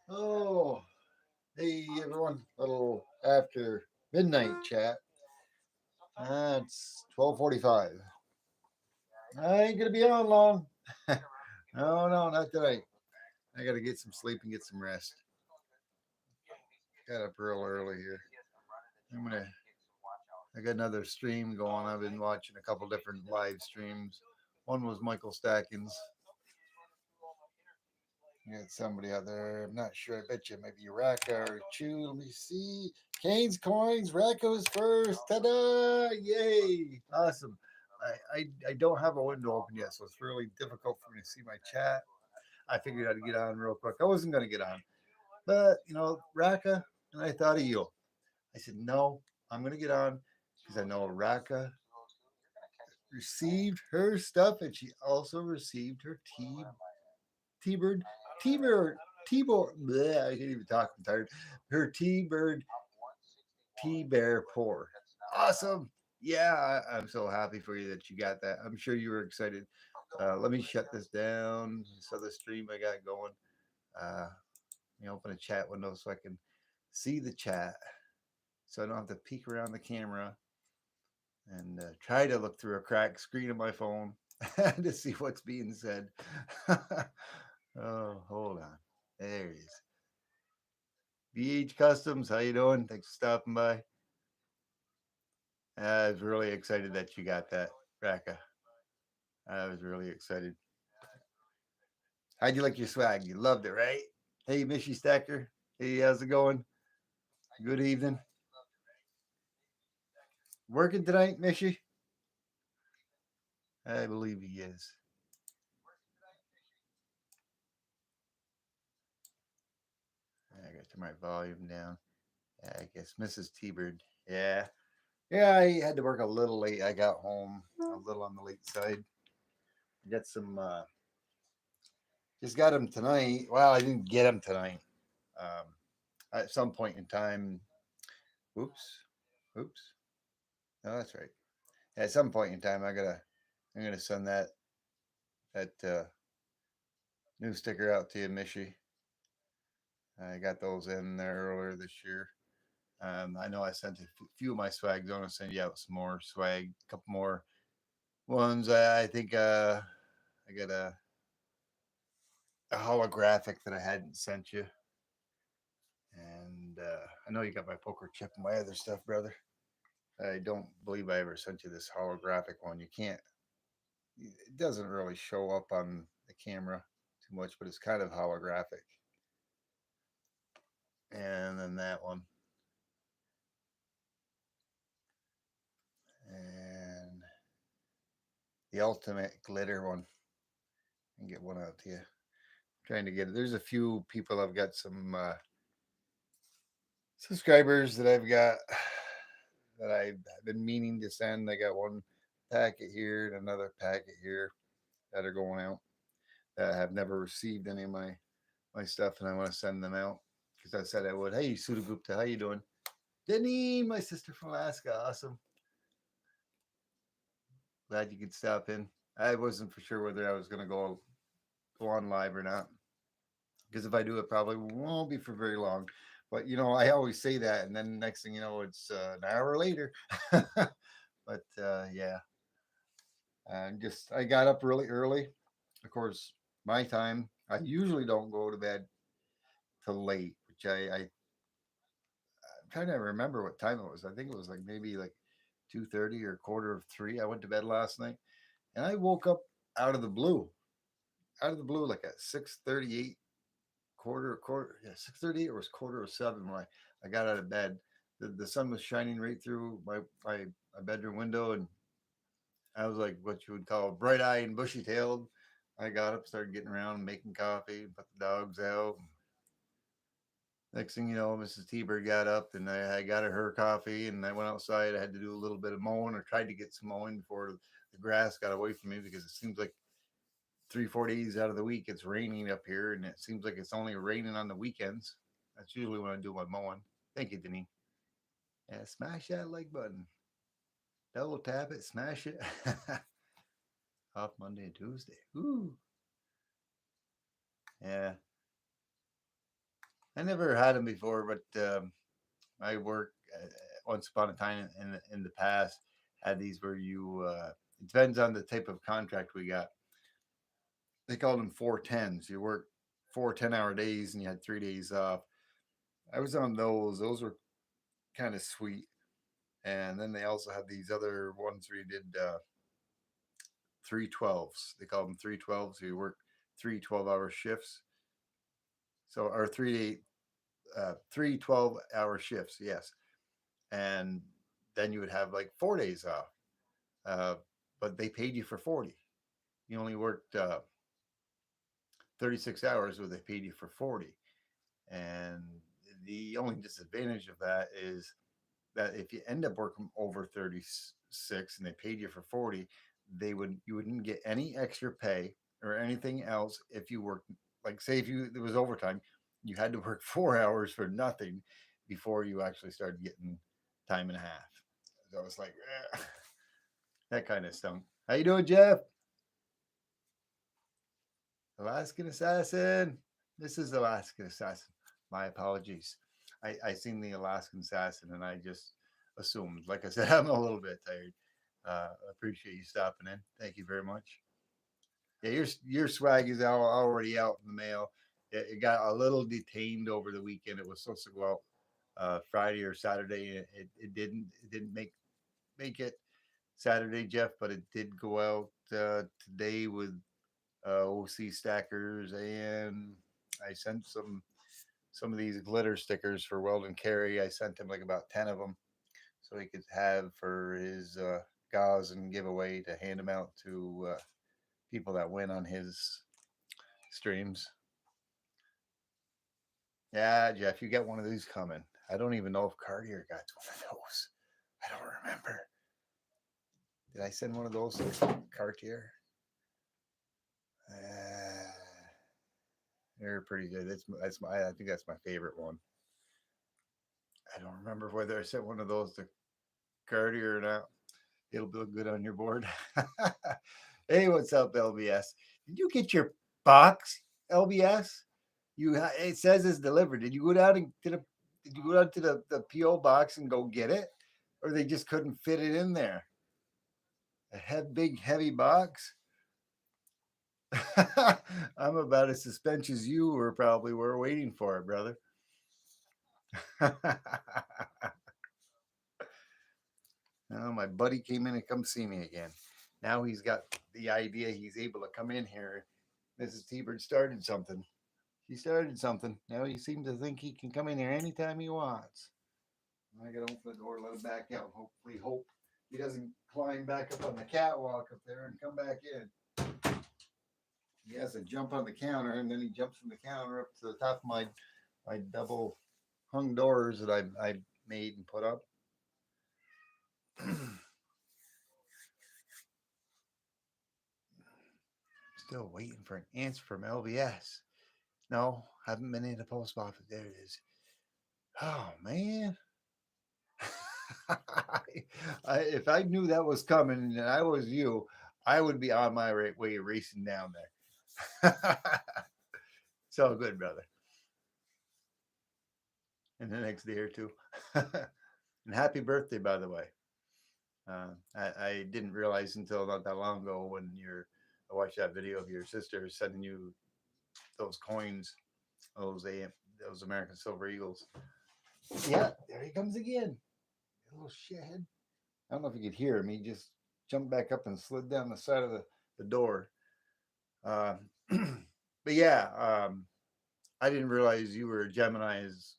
Oh, hey everyone. Little after midnight chat. It's 12:45. I ain't gonna be on long. No, not tonight. I gotta get some sleep and get some rest. Got up real early here. I'm gonna. I got another stream going. I've been watching a couple different live streams. One was Michael Stackins. You got somebody out there. I'm not sure. I bet you maybe Raka or Chew. Let me see. Kane's coins. Racco's first. Ta-da! Yay! Awesome. I don't have a window open yet, so it's really difficult for me to see my chat. I figured I'd get on real quick. I wasn't going to get on, but Raka, and I thought of you. I said, no, I'm going to get on because I know Raka received her stuff, and she also received her T-Bird, T-Bird, T-Bird. I can't even talk. I'm tired. Her T-Bird, T-Bear pour. Awesome. Yeah, I'm so happy for you that you got that. I'm sure you were excited. Let me shut this down. So the stream I got going. Uh, Let me open a chat window so I can see the chat. So I don't have to peek around the camera and try to look through a cracked screen of my phone to see what's being said. Oh, hold on. There he is. BH Customs, how you doing? Thanks for stopping by. I was really excited that you got that, Raka. I was really excited. How'd you like your swag? You loved it, right? Hey, Mishy Stacker. Hey, how's it going? Good evening. Working tonight, Mishy? I believe he is. I got to turn my volume down. I guess Mrs. T-Bird. Yeah. Yeah, I had to work a little late. I got home a little on the late side. I got some, just got them tonight. Well, I didn't get them tonight. Um, at some point in time, oops, oops. No, that's right. At some point in time, I'm gonna send that new sticker out to you, Mishy. I got those in there earlier this year. I know I sent a few of my swag. I'm gonna send you out some more swag, a couple more ones. I think I got a holographic that I hadn't sent you, and I know you got my poker chip and my other stuff, brother. I don't believe I ever sent you this holographic one. You can't. It doesn't really show up on the camera too much, but it's kind of holographic. And then that one, and the ultimate glitter one. I can get one out to you. I'm trying to get it. There's a few people I've got some subscribers that I've got that I've been meaning to send. I got one packet here and another packet here that are going out that have never received any of my stuff, and I want to send them out because I said I would. Hey, Sudagupta, how you doing? Denny, my sister from Alaska, awesome. Glad you could stop in. I wasn't for sure whether I was going to go on live or not because if I do, it probably won't be for very long. But I always say that, and then next thing you know, it's an hour later. But yeah, I got up really early. Of course, my time. I usually don't go to bed till late, which I'm trying to remember what time it was. I think it was like maybe like 2:30 or quarter of three. I went to bed last night, and I woke up out of the blue, like at 6:38, quarter, yeah, 6:38 or was quarter of seven when I got out of bed. The sun was shining right through my bedroom window, and I was like what you would call bright eyed and bushy tailed. I got up, started getting around, making coffee, put the dogs out. Next thing you know, Mrs. T-Bird got up, and I got her coffee, and I went outside. I had to do a little bit of mowing, or tried to get some mowing before the grass got away from me, because it seems like 3-4 days out of the week it's raining up here, and it seems like it's only raining on the weekends. That's usually when I do my mowing. Thank you, Denise. Yeah, smash that like button. Double tap it, smash it. Off Monday and Tuesday. Ooh, yeah. I never had them before, but I work once upon a time in the past had these where you. It depends on the type of contract we got. They called them 410s. You work 4 10-hour days and you had 3 days off. I was on those. Those were kind of sweet. And then they also had these other ones where you did 312s. They called them 312s. So you work 3 12-hour shifts. So, or 3 12-hour shifts, yes. And then you would have like 4 days off. Uh, but they paid you for 40. You only worked 36 hours, but they paid you for 40. And the only disadvantage of that is that if you end up working over 36 and they paid you for 40, you wouldn't get any extra pay or anything else if you worked, like say if you there was overtime, you had to work 4 hours for nothing before you actually started getting time and a half. So it's like that kind of stunk. How you doing, Jeff? Alaskan Assassin. This is Alaskan Assassin. My apologies. I seen the Alaskan Assassin and I just assumed. Like I said, I'm a little bit tired. Appreciate you stopping in. Thank you very much. Yeah, your swag is already out in the mail. It got a little detained over the weekend. It was supposed to go out Friday or Saturday. It didn't. It didn't make it Saturday, Jeff, but it did go out today with OC stackers, and I sent some of these glitter stickers for Weldon Carey. I sent him like about 10 of them so he could have for his gauze and giveaway to hand them out to people that win on his streams. Yeah, Jeff, you got one of these coming. I don't even know if Cartier got one of those. I don't remember. Did I send one of those to Cartier? Uh, they're pretty good. I think that's my favorite one. I don't remember whether I sent one of those to Cartier or not. It'll look good on your board. Hey, what's up, LBS? Did you get your box, LBS? It says it's delivered. Did you go down and to the did you go down to the PO box and go get it, or they just couldn't fit it in there? Big heavy box. I'm about as suspense as you were waiting for it, brother. Oh, my buddy came in and come see me again. Now he's got the idea he's able to come in here. Mrs. T-Bird started something. She started something. Now he seems to think he can come in here anytime he wants. I gotta open the door, let him back out. Hopefully, hope he doesn't climb back up on the catwalk up there and come back in. He has to jump on the counter, and then he jumps from the counter up to the top of my double hung doors that I made and put up. Still waiting for an answer from LBS. No, haven't been in the post office. There it is. Oh man. If I knew that was coming and I was you, I would be on my way racing down there. It's all good, brother. And the next day or two. And happy birthday, by the way. I didn't realize until not that long ago when I watched that video of your sister sending you those coins, those American Silver Eagles. Yeah, there he comes again. A little shithead. I don't know if you could hear him. He just jumped back up and slid down the side of the door. Uh, but yeah, I didn't realize you were a Gemini as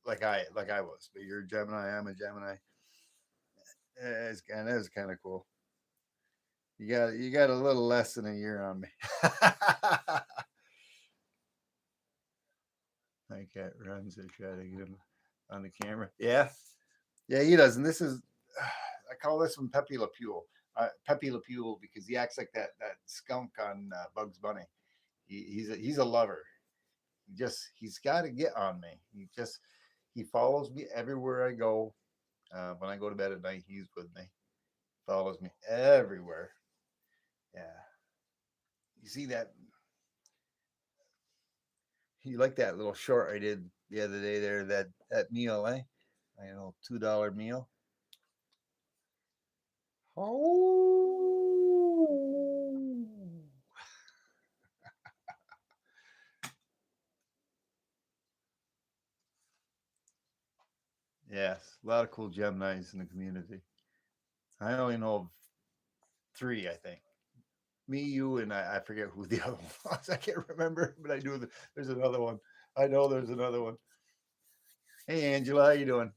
like I was. But you're a Gemini. I'm a Gemini. That is kind of cool. You got a little less than a year on me. My cat runs. I try to get him on the camera. Yeah, yeah, he does. And this is I call this one Pepe Le Pew. Pepe Le Pew because he acts like that skunk on Bugs Bunny. He's a lover. He's got to get on me. He follows me everywhere I go. When I go to bed at night, he's with me. Follows me everywhere. You see that? You like that little short I did the other day there? That meal, eh? I know, $2 meal. Oh, yes, a lot of cool Geminis in the community. I only know of three, I think. Me, you, and I forget who the other one was. I can't remember, but I knew that there's another one. I know there's another one. Hey, Angela, how you doing?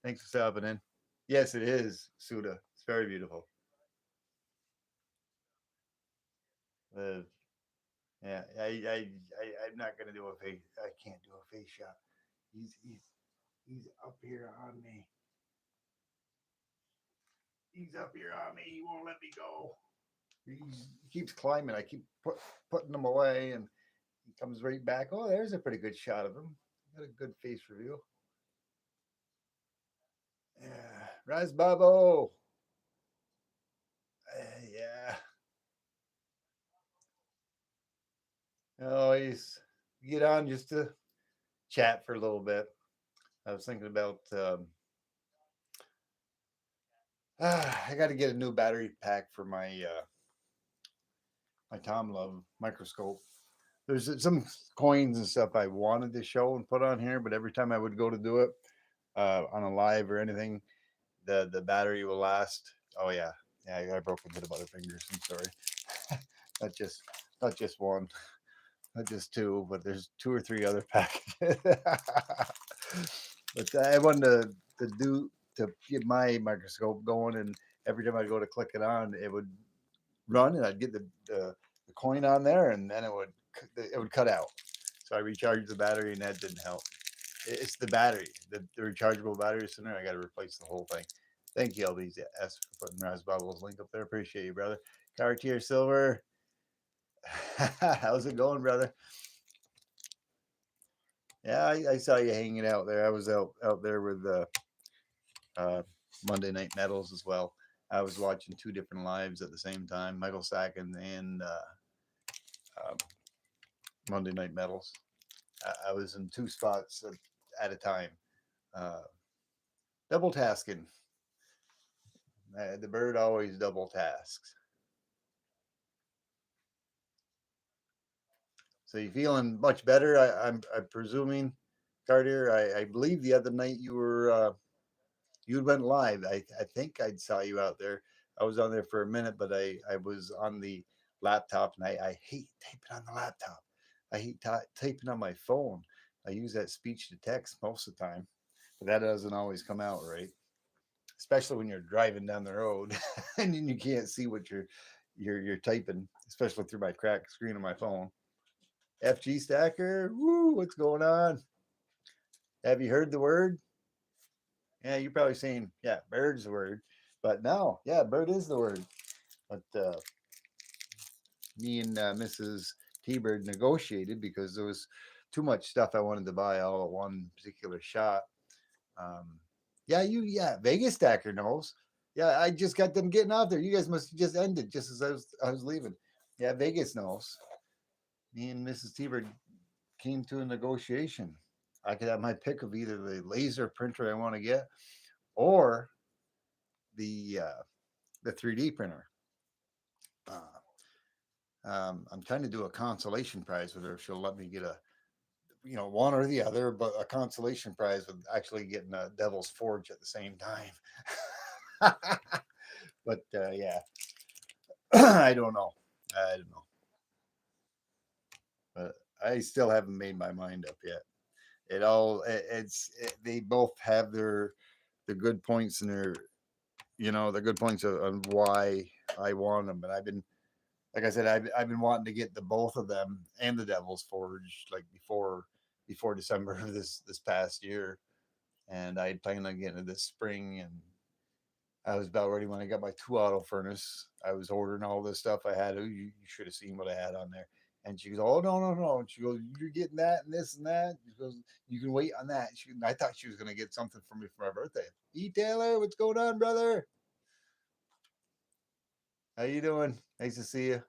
Thanks for stopping in. Yes, it is Suda. It's very beautiful. Live. Yeah, I'm not gonna do a face. I can't do a face shot. He's he's he's up here on me. He's up here on me. He won't let me go. He keeps climbing. I keep putting him away, and he comes right back. Oh, there's a pretty good shot of him. Got a good face reveal. Yeah, Raz Babo. Yeah. Oh, he's get on just to chat for a little bit. I was thinking about. I got to get a new battery pack for my Tom Love microscope. There's some coins and stuff I wanted to show and put on here, but every time I would go to do it on a live or anything, the battery will last. Oh yeah, yeah. I broke a bit of butterfingers. I'm sorry. not just not just one, not just two, but there's two or three other packages. But I wanted to get my microscope going, and every time I go to click it on, it would run, and I'd get the coin on there, and then it would cut out. So I recharged the battery, and that didn't help. It's the battery, the rechargeable battery center. I got to replace the whole thing. Thank you, LBS, for putting Raz Bubbles link up there. Appreciate you, brother. Cartier Silver, how's it going, brother? Yeah, I saw you hanging out there. I was out there with uh, Monday Night Metals as well. I was watching two different lives at the same time, Michael Sacken and um, Monday Night Metals. I was in two spots at a time, uh, double tasking. The bird always double tasks. So you feeling much better? I'm presuming, Carter. I believe the other night you went live. I think I saw you out there. I was on there for a minute, but I was on the laptop, and I hate typing on the laptop. I hate typing on my phone. I use that speech to text most of the time, but that doesn't always come out right, especially when you're driving down the road and you can't see what you're typing, especially through my cracked screen of my phone. FG Stacker, woo, what's going on? Have you heard the word? Yeah, you're probably saying, yeah, bird's the word. But no, yeah, bird is the word. But me and Mrs. T-Bird negotiated because there was too much stuff I wanted to buy all at one particular shot. Um, yeah, Vegas Stacker knows. Yeah, I just got them getting out there. You guys must have just ended just as I was leaving. Yeah, Vegas knows. Me and Mrs. T-Bird came to a negotiation. I could have my pick of either the laser printer I want to get or the uh, the 3D printer. Uh, I'm trying to do a consolation prize with her. If she'll let me get one or the other, but a consolation prize with actually getting a Devil's Forge at the same time. But yeah, I don't know. I don't know. But I still haven't made my mind up yet. They both have their good points and the good points on why I want them. And I've been, like I said, I've been wanting to get the both of them and the Devil's Forge like before December of this past year, and I had planned on getting it this spring. And I was about ready when I got my 2 auto furnace. I was ordering all this stuff I had. You should have seen what I had on there. And she goes, "Oh, no, no, no." And she goes, "You're getting that and this and that." She goes, "You can wait on that." I thought she was going to get something for me for my birthday. E Taylor, what's going on, brother? How you doing? Nice to see you.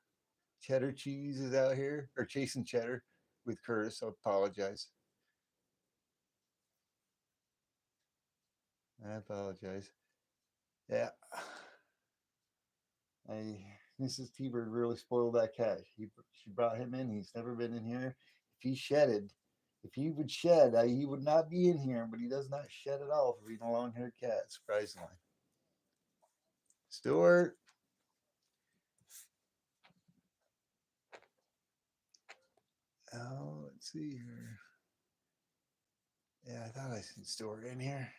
cheddar cheese is out here, or chasing cheddar with Curtis. I apologize. I apologize. Yeah, I Mrs. T-Bird really spoiled that cat. She brought him in. He's never been in here. If he shedded, if he would shed, he would not be in here. But he does not shed at all for being a long-haired cat. Surprisingly, Stuart. Oh, let's see here. Yeah, I thought I seen Stuart in here.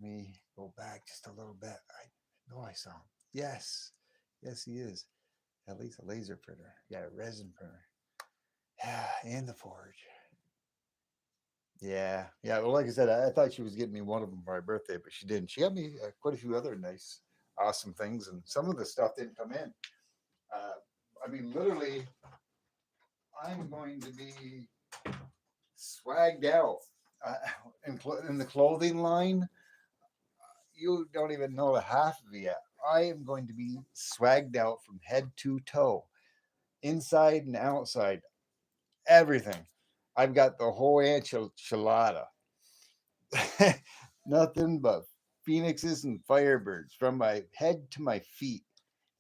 Let me go back just a little bit. I know I saw him. Yes, yes, he is. At least a laser printer. Yeah, a resin printer. Yeah, and the forge. Yeah, yeah. Well, like I said, I thought she was getting me one of them for my birthday, but she didn't. She got me quite a few other nice, awesome things, and some of the stuff didn't come in. Uh, I mean, literally, I'm going to be swagged out uh, in the clothing line. You don't even know the half of it yet. I am going to be swagged out from head to toe, inside and outside, everything. I've got the whole enchilada. Nothing but phoenixes and firebirds from my head to my feet,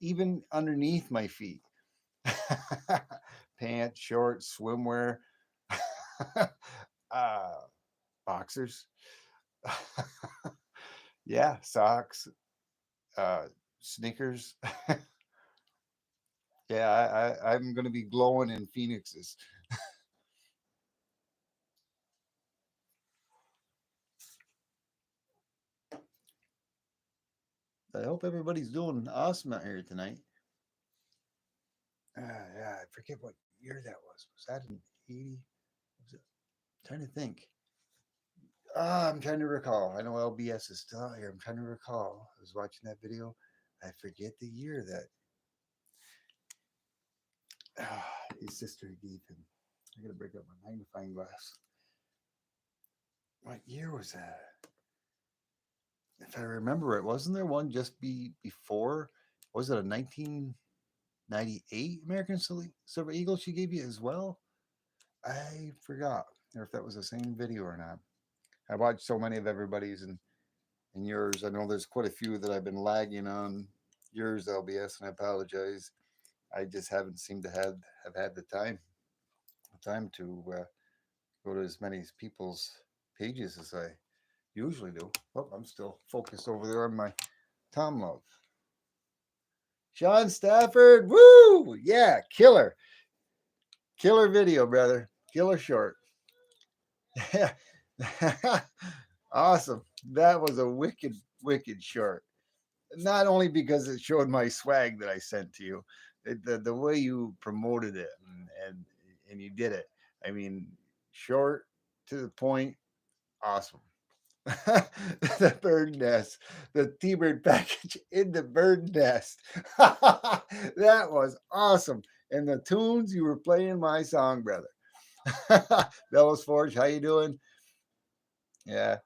even underneath my feet. Pants, shorts, swimwear, uh, boxers. Yeah, socks, uh, sneakers. Yeah, I'm going to be glowing in phoenixes. I hope everybody's doing awesome out here tonight. Yeah, I forget what year that was. Was that in 80? Was it? I'm trying to think. I'm trying to recall. I know LBS is still out here. I'm trying to recall. I was watching that video. I forget the year that his sister gave him. I gotta break up my magnifying glass. What year was that? If I remember it, wasn't there one just before? Was it a 1998 American Silver Eagle she gave you as well? I forgot, or if that was the same video or not. I watched so many of everybody's and yours. I know there's quite a few that I've been lagging on yours, LBS, and I apologize. I just haven't seemed to have had the time to go to as many people's pages as I usually do. Oh, I'm still focused over there on my Tom Love. Sean Stafford, woo! Yeah, killer video, brother, killer short. Yeah, awesome. That was a wicked short. Not only because it showed my swag that I sent to you, the way you promoted it and you did it. I mean, short to the point, awesome. The bird nest, the T-bird package in the bird nest. That was awesome. And the tunes you were playing my song, brother. Bellows Forge, how you doing? Yeah,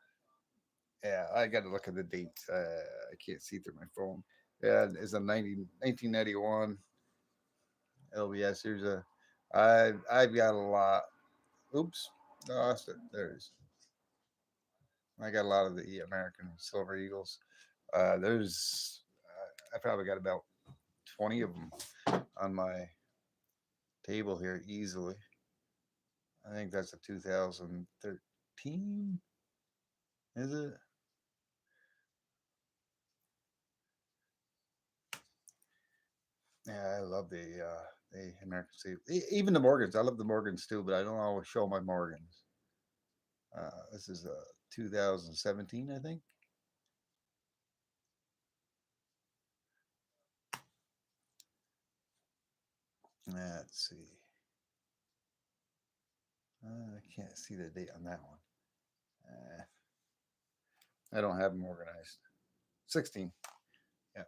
yeah. I got to look at the dates. I can't see through my phone. Yeah, it's a 1991 LBS. I've got a lot. Oops, lost it. There it is. I got a lot of the American Silver Eagles. I probably got about 20 of them on my table here easily. I think that's a 2013. Is it? Yeah, I love the American Silver. Even the Morgans. I love the Morgans too, but I don't always show my Morgans. This is 2017, I think. Let's see. I can't see the date on that one. I don't have them organized. 16. Yeah.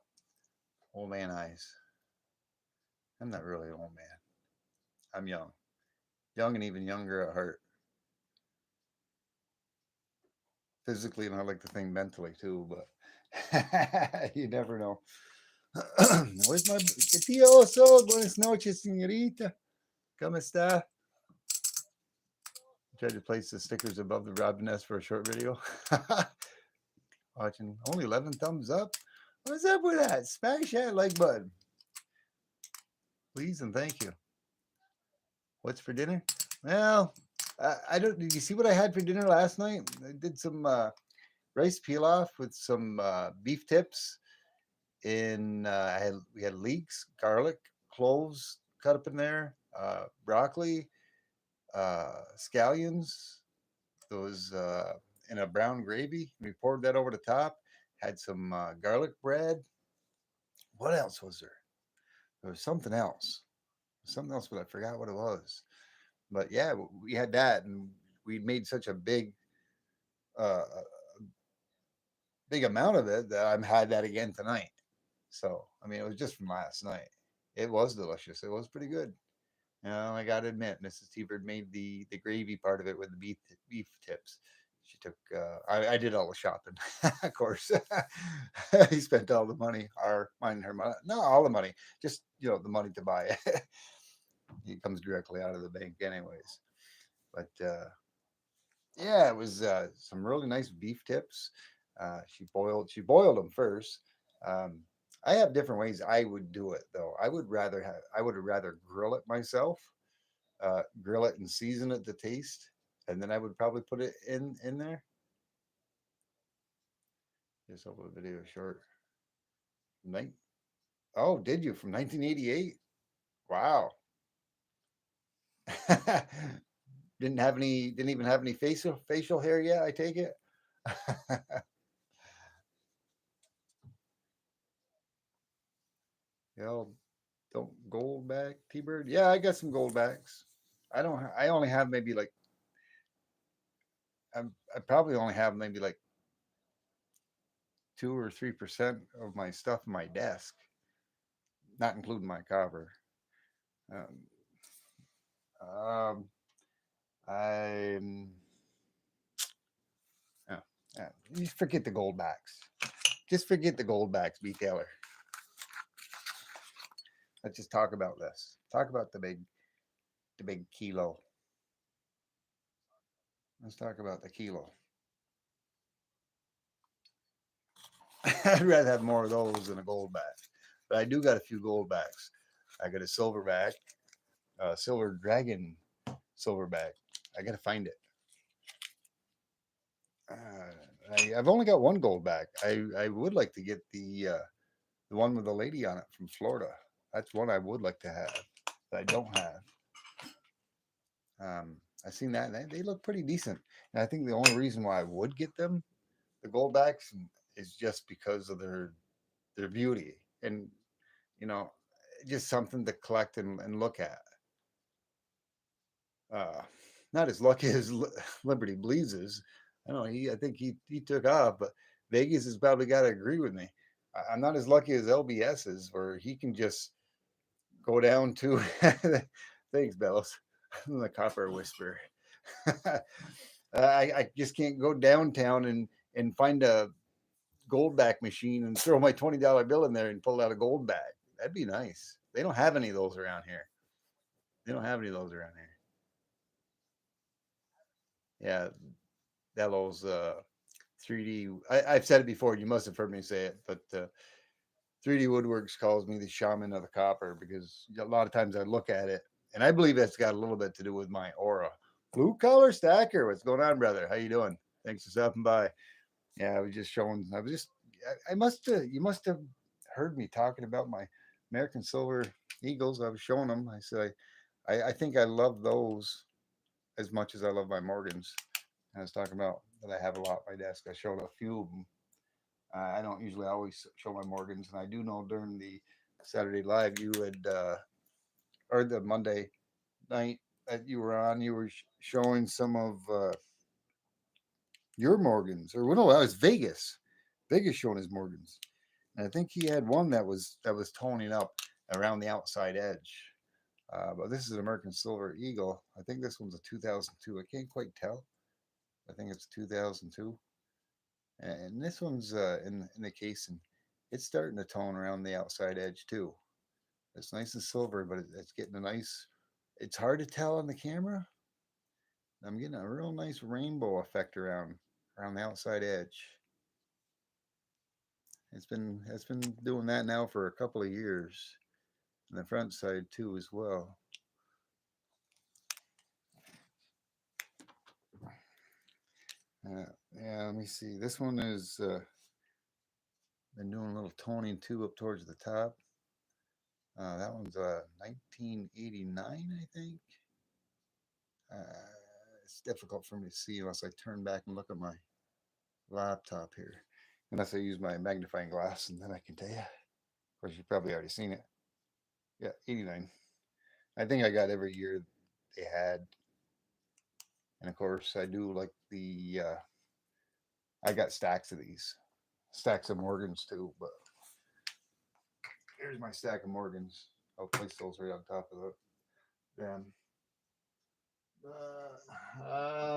Old man eyes. I'm not really an old man. I'm young. Young and even younger at heart. Physically, and I like to think mentally too, but you never know. Where's my tío oso? Buenas noches, señorita. ¿Cómo está? I tried to place the stickers above the Robin S for a short video. Watching only 11 thumbs up. What's up with that? Smash that like button, please and thank you. What's for dinner? Well, I don't. Did you see what I had for dinner last night? I did some rice pilaf with some beef tips. We had leeks, garlic, cloves cut up in there, broccoli, scallions. Those in a brown gravy. We poured that over the top. Had some garlic bread. What else was there? There was something else. Something else, but I forgot what it was. But yeah, we had that, and we made such a uh, big amount of it that I'm had that again tonight. So I mean, it was just from last night. It was delicious. It was pretty good. You know, I got to admit, Mrs. T Bird made the gravy part of it with the beef tips. She took. I did all the shopping, of course. He spent all the money, our mine and her money. Not all the money, just the money to buy it. It comes directly out of the bank, anyways. But yeah, it was some really nice beef tips. She boiled them first. Um, I have different ways I would do it though. I would rather grill it myself, grill it and season it to taste, and then I would probably put it in there. Just over the video short. Night. Oh, did you from 1988? Wow. Didn't even have any facial hair yet. I take it. you know, don't gold back T-bird. Yeah, I got some gold backs. I don't. I only have maybe like I probably only have maybe like 2 or 3% of my stuff in my desk, not including my copper. Um, um, I'm. Yeah, yeah. You forget the gold backs. Just forget the gold backs, B. Taylor. Let's just talk about this. Talk about the big kilo. Let's talk about the kilo. I'd rather have more of those than a gold back. But I do got a few gold backs. I got a silverback, silver dragon silverback. I got to find it. I've only got one gold back. I would like to get the one with the lady on it from Florida. That's one I would like to have that I don't have. I've seen that. And they look pretty decent. And I think the only reason why I would get them, the gold backs, is just because of their beauty and you know just something to collect and look at. Uh, Not as lucky as Liberty Bleezes. I don't know. I think he took off, but Vegas has probably got to agree with me. I'm not as lucky as LBS is, where he can just go down to. Thanks, Bells. The copper whisper. I just can't go downtown and find a gold back machine and throw my $20 bill in there and pull out a gold bag. That'd be nice. They don't have any of those around here. They don't have any of those around here. Yeah, Delos 3D. I've said it before. You must have heard me say it, but 3D Woodworks calls me the shaman of the copper because a lot of times I look at it, and I believe that's got a little bit to do with my aura. Blue collar stacker, what's going on, brother? How you doing? Thanks for stopping by. Yeah, I was just showing. I was just. I must have. You must have heard me talking about my American Silver Eagles. I was showing them. I said I think I love those as much as I love my Morgans. I was talking about that I have a lot on my desk. I showed a few of them. I don't usually always show my Morgans, and I do know during the Saturday live you had or the Monday night that you were on, you were showing some of your Morgans, or well, no, that was Vegas. Vegas showing his Morgans, and I think he had one that was toning up around the outside edge. But this is an American Silver Eagle. I think this one's a 2002. I can't quite tell. I think it's 2002. And this one's in the case, and it's starting to tone around the outside edge too. It's nice and silver, but it's getting a nice. It's hard to tell on the camera. I'm getting a real nice rainbow effect around the outside edge. It's been doing that now for a couple of years, and the front side too as well. Yeah, let me see. This one is been doing a little toning too up towards the top. That one's 1989, I think. It's difficult for me to see unless I turn back and look at my laptop here. Unless I use my magnifying glass, and then I can tell you. Of course, you've probably already seen it. Yeah, 89. I think I got every year they had. And of course, I do like I got stacks of these. Stacks of Morgans too, but here's my stack of Morgans. I'll place those right on top of them.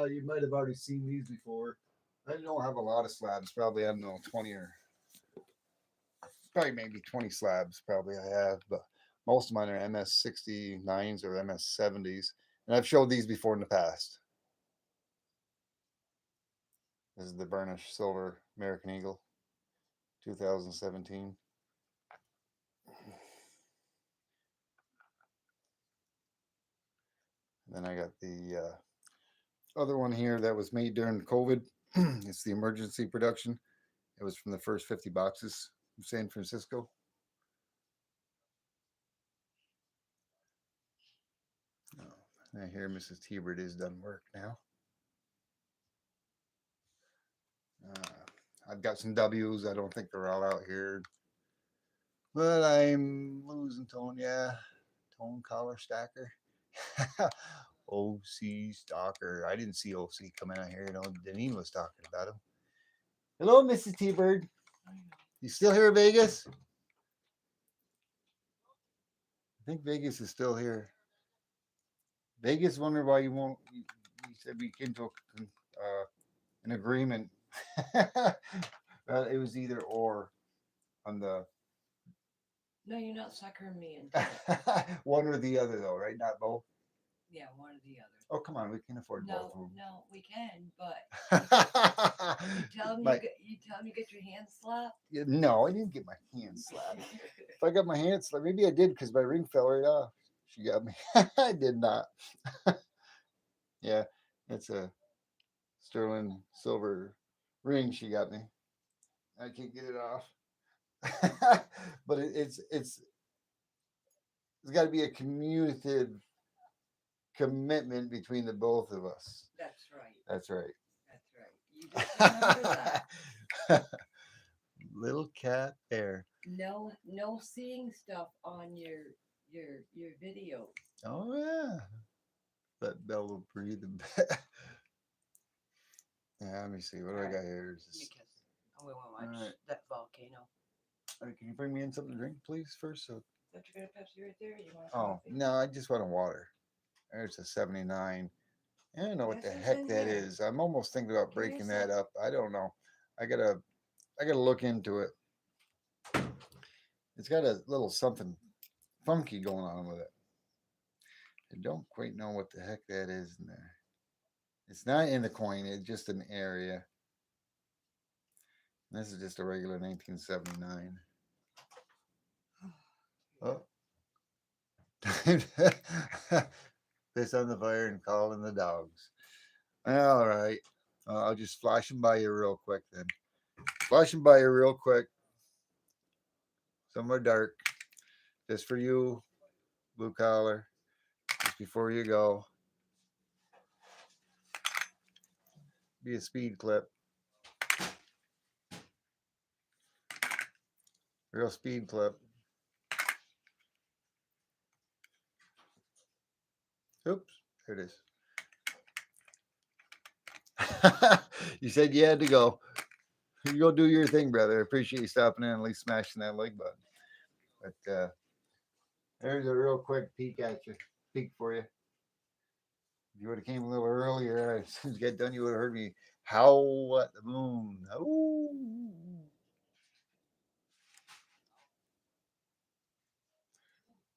You might have already seen these before. I don't have a lot of slabs. Probably I don't know 20 or probably maybe 20 slabs. Probably I have, but most of mine are MS69s or MS70s, and I've showed these before in the past. This is the burnished silver American Eagle, 2017. And then I got the other one here that was made during COVID. It's the emergency production. It was from the first 50 boxes from San Francisco. Oh, I hear Mrs. T-Bird is done work now. I've got some W's. I don't think they're all out here. But I'm losing tone, yeah. Tone collar stacker. OC stalker. I didn't see OC coming out here. You know, Deneen was talking about him. Hello, Mrs. T-Bird. You still here, Vegas? I think Vegas is still here. Vegas wondered why you won't. You said we came to an agreement. Well, it was either or on the. No, you're not suckering me into One or the other, though, right? Not both. Yeah, one or the other. Oh, come on, we can afford both of them. No, we can, but you tell me you get your hand slapped. No, I didn't get my hand slapped. If I got my hand slapped, maybe I did because my ring fell right off. She got me. I did not. Yeah, it's a sterling silver ring she got me. I can't get it off. But it's got to be a communicative commitment between the both of us. That's right. That's right. That's right. You just remember that. Little cat bear. No, no seeing stuff on your video. Oh yeah. Let Bella breathe a bit. Yeah, let me see. What do I got here? Because we want to watch that volcano. All right, can you bring me in something to drink, please, first? So. Don't you got a Pepsi right there? You want coffee? No, I just want a water. There's a 79. I don't know what the heck that is. I'm almost thinking about breaking that up. I don't know. I gotta look into it. It's got a little something funky going on with it. I don't quite know what the heck that is in there. It's not in the coin. It's just an area. This is just a regular 1979. Oh. Piss on the fire and calling the dogs. All right. I'll just flash them by you real quick then. Flash them by you real quick. Somewhere dark. Just for you, blue collar. Just before you go. Be a speed clip. Real speed clip. Oops. There it is. You said you had to go. You go do your thing, brother. I appreciate you stopping in and at least smashing that like button. But there's a real quick peek at you. Peek for you. If you would have came a little earlier, as soon as you get done, you would have heard me howl at the moon. Ooh.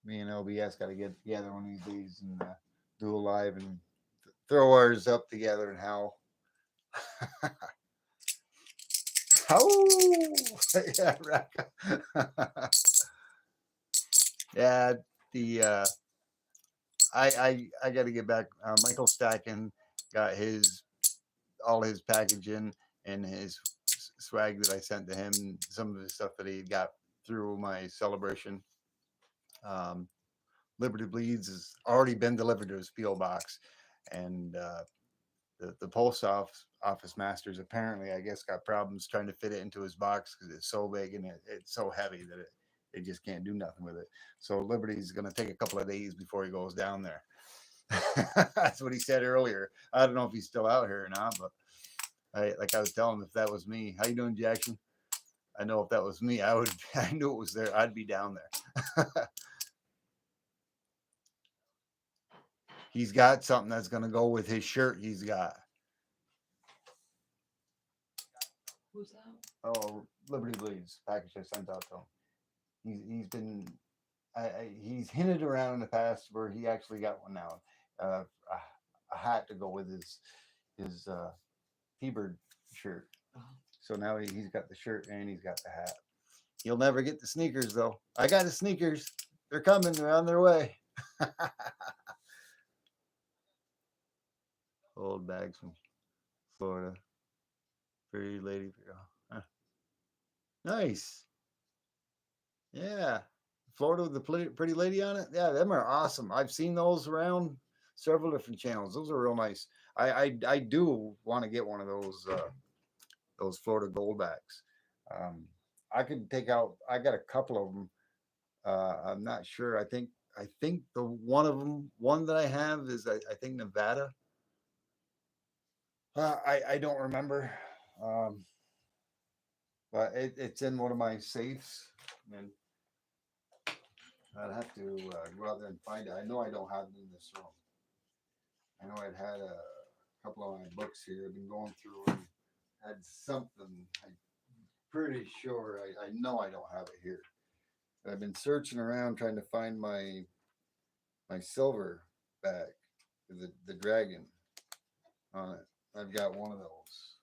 Me and LBS got to get together one of these days and do a live and throw ours up together and how. Oh, yeah, yeah. The I got to get back. Michael Stacken got his all his packaging and his swag that I sent to him. Some of the stuff that he got through my celebration. Um, Liberty Bleeds has already been delivered to his PO box, and the post office masters apparently, I guess, got problems trying to fit it into his box because it's so big and it's so heavy that they just can't do nothing with it. So Liberty's going to take a couple of days before he goes down there. That's what he said earlier. I don't know if he's still out here or not, but like I was telling him, if that was me, how you doing, Jackson? I know if that was me, I would. I knew it was there. I'd be down there. He's got something that's going to go with his shirt. He's got. Who's that? Oh, Liberty Bleeds package I sent out to him. He's been he's hinted around in the past where he actually got one now, a hat to go with his T-bird shirt. So now he's got the shirt and he's got the hat. He'll never get the sneakers though. I got the sneakers. They're coming. They're on their way. Old bags from Florida. Pretty lady. Huh. Nice. Yeah. Florida with the pretty lady on it. Yeah, them are awesome. I've seen those around several different channels. Those are real nice. I do want to get one of those Florida Goldbacks. I could take out. I got a couple of them. I'm not sure. I think the one that I have is I think Nevada. I don't remember, um, but it's in one of my safes, and I'd have to go out there and find it. I know I don't have it in this room. I know I'd had a couple of my books here. I've been going through and had something. I'm pretty sure. I know I don't have it here. I've been searching around trying to find my silver bag, the dragon on it. I've got one of those.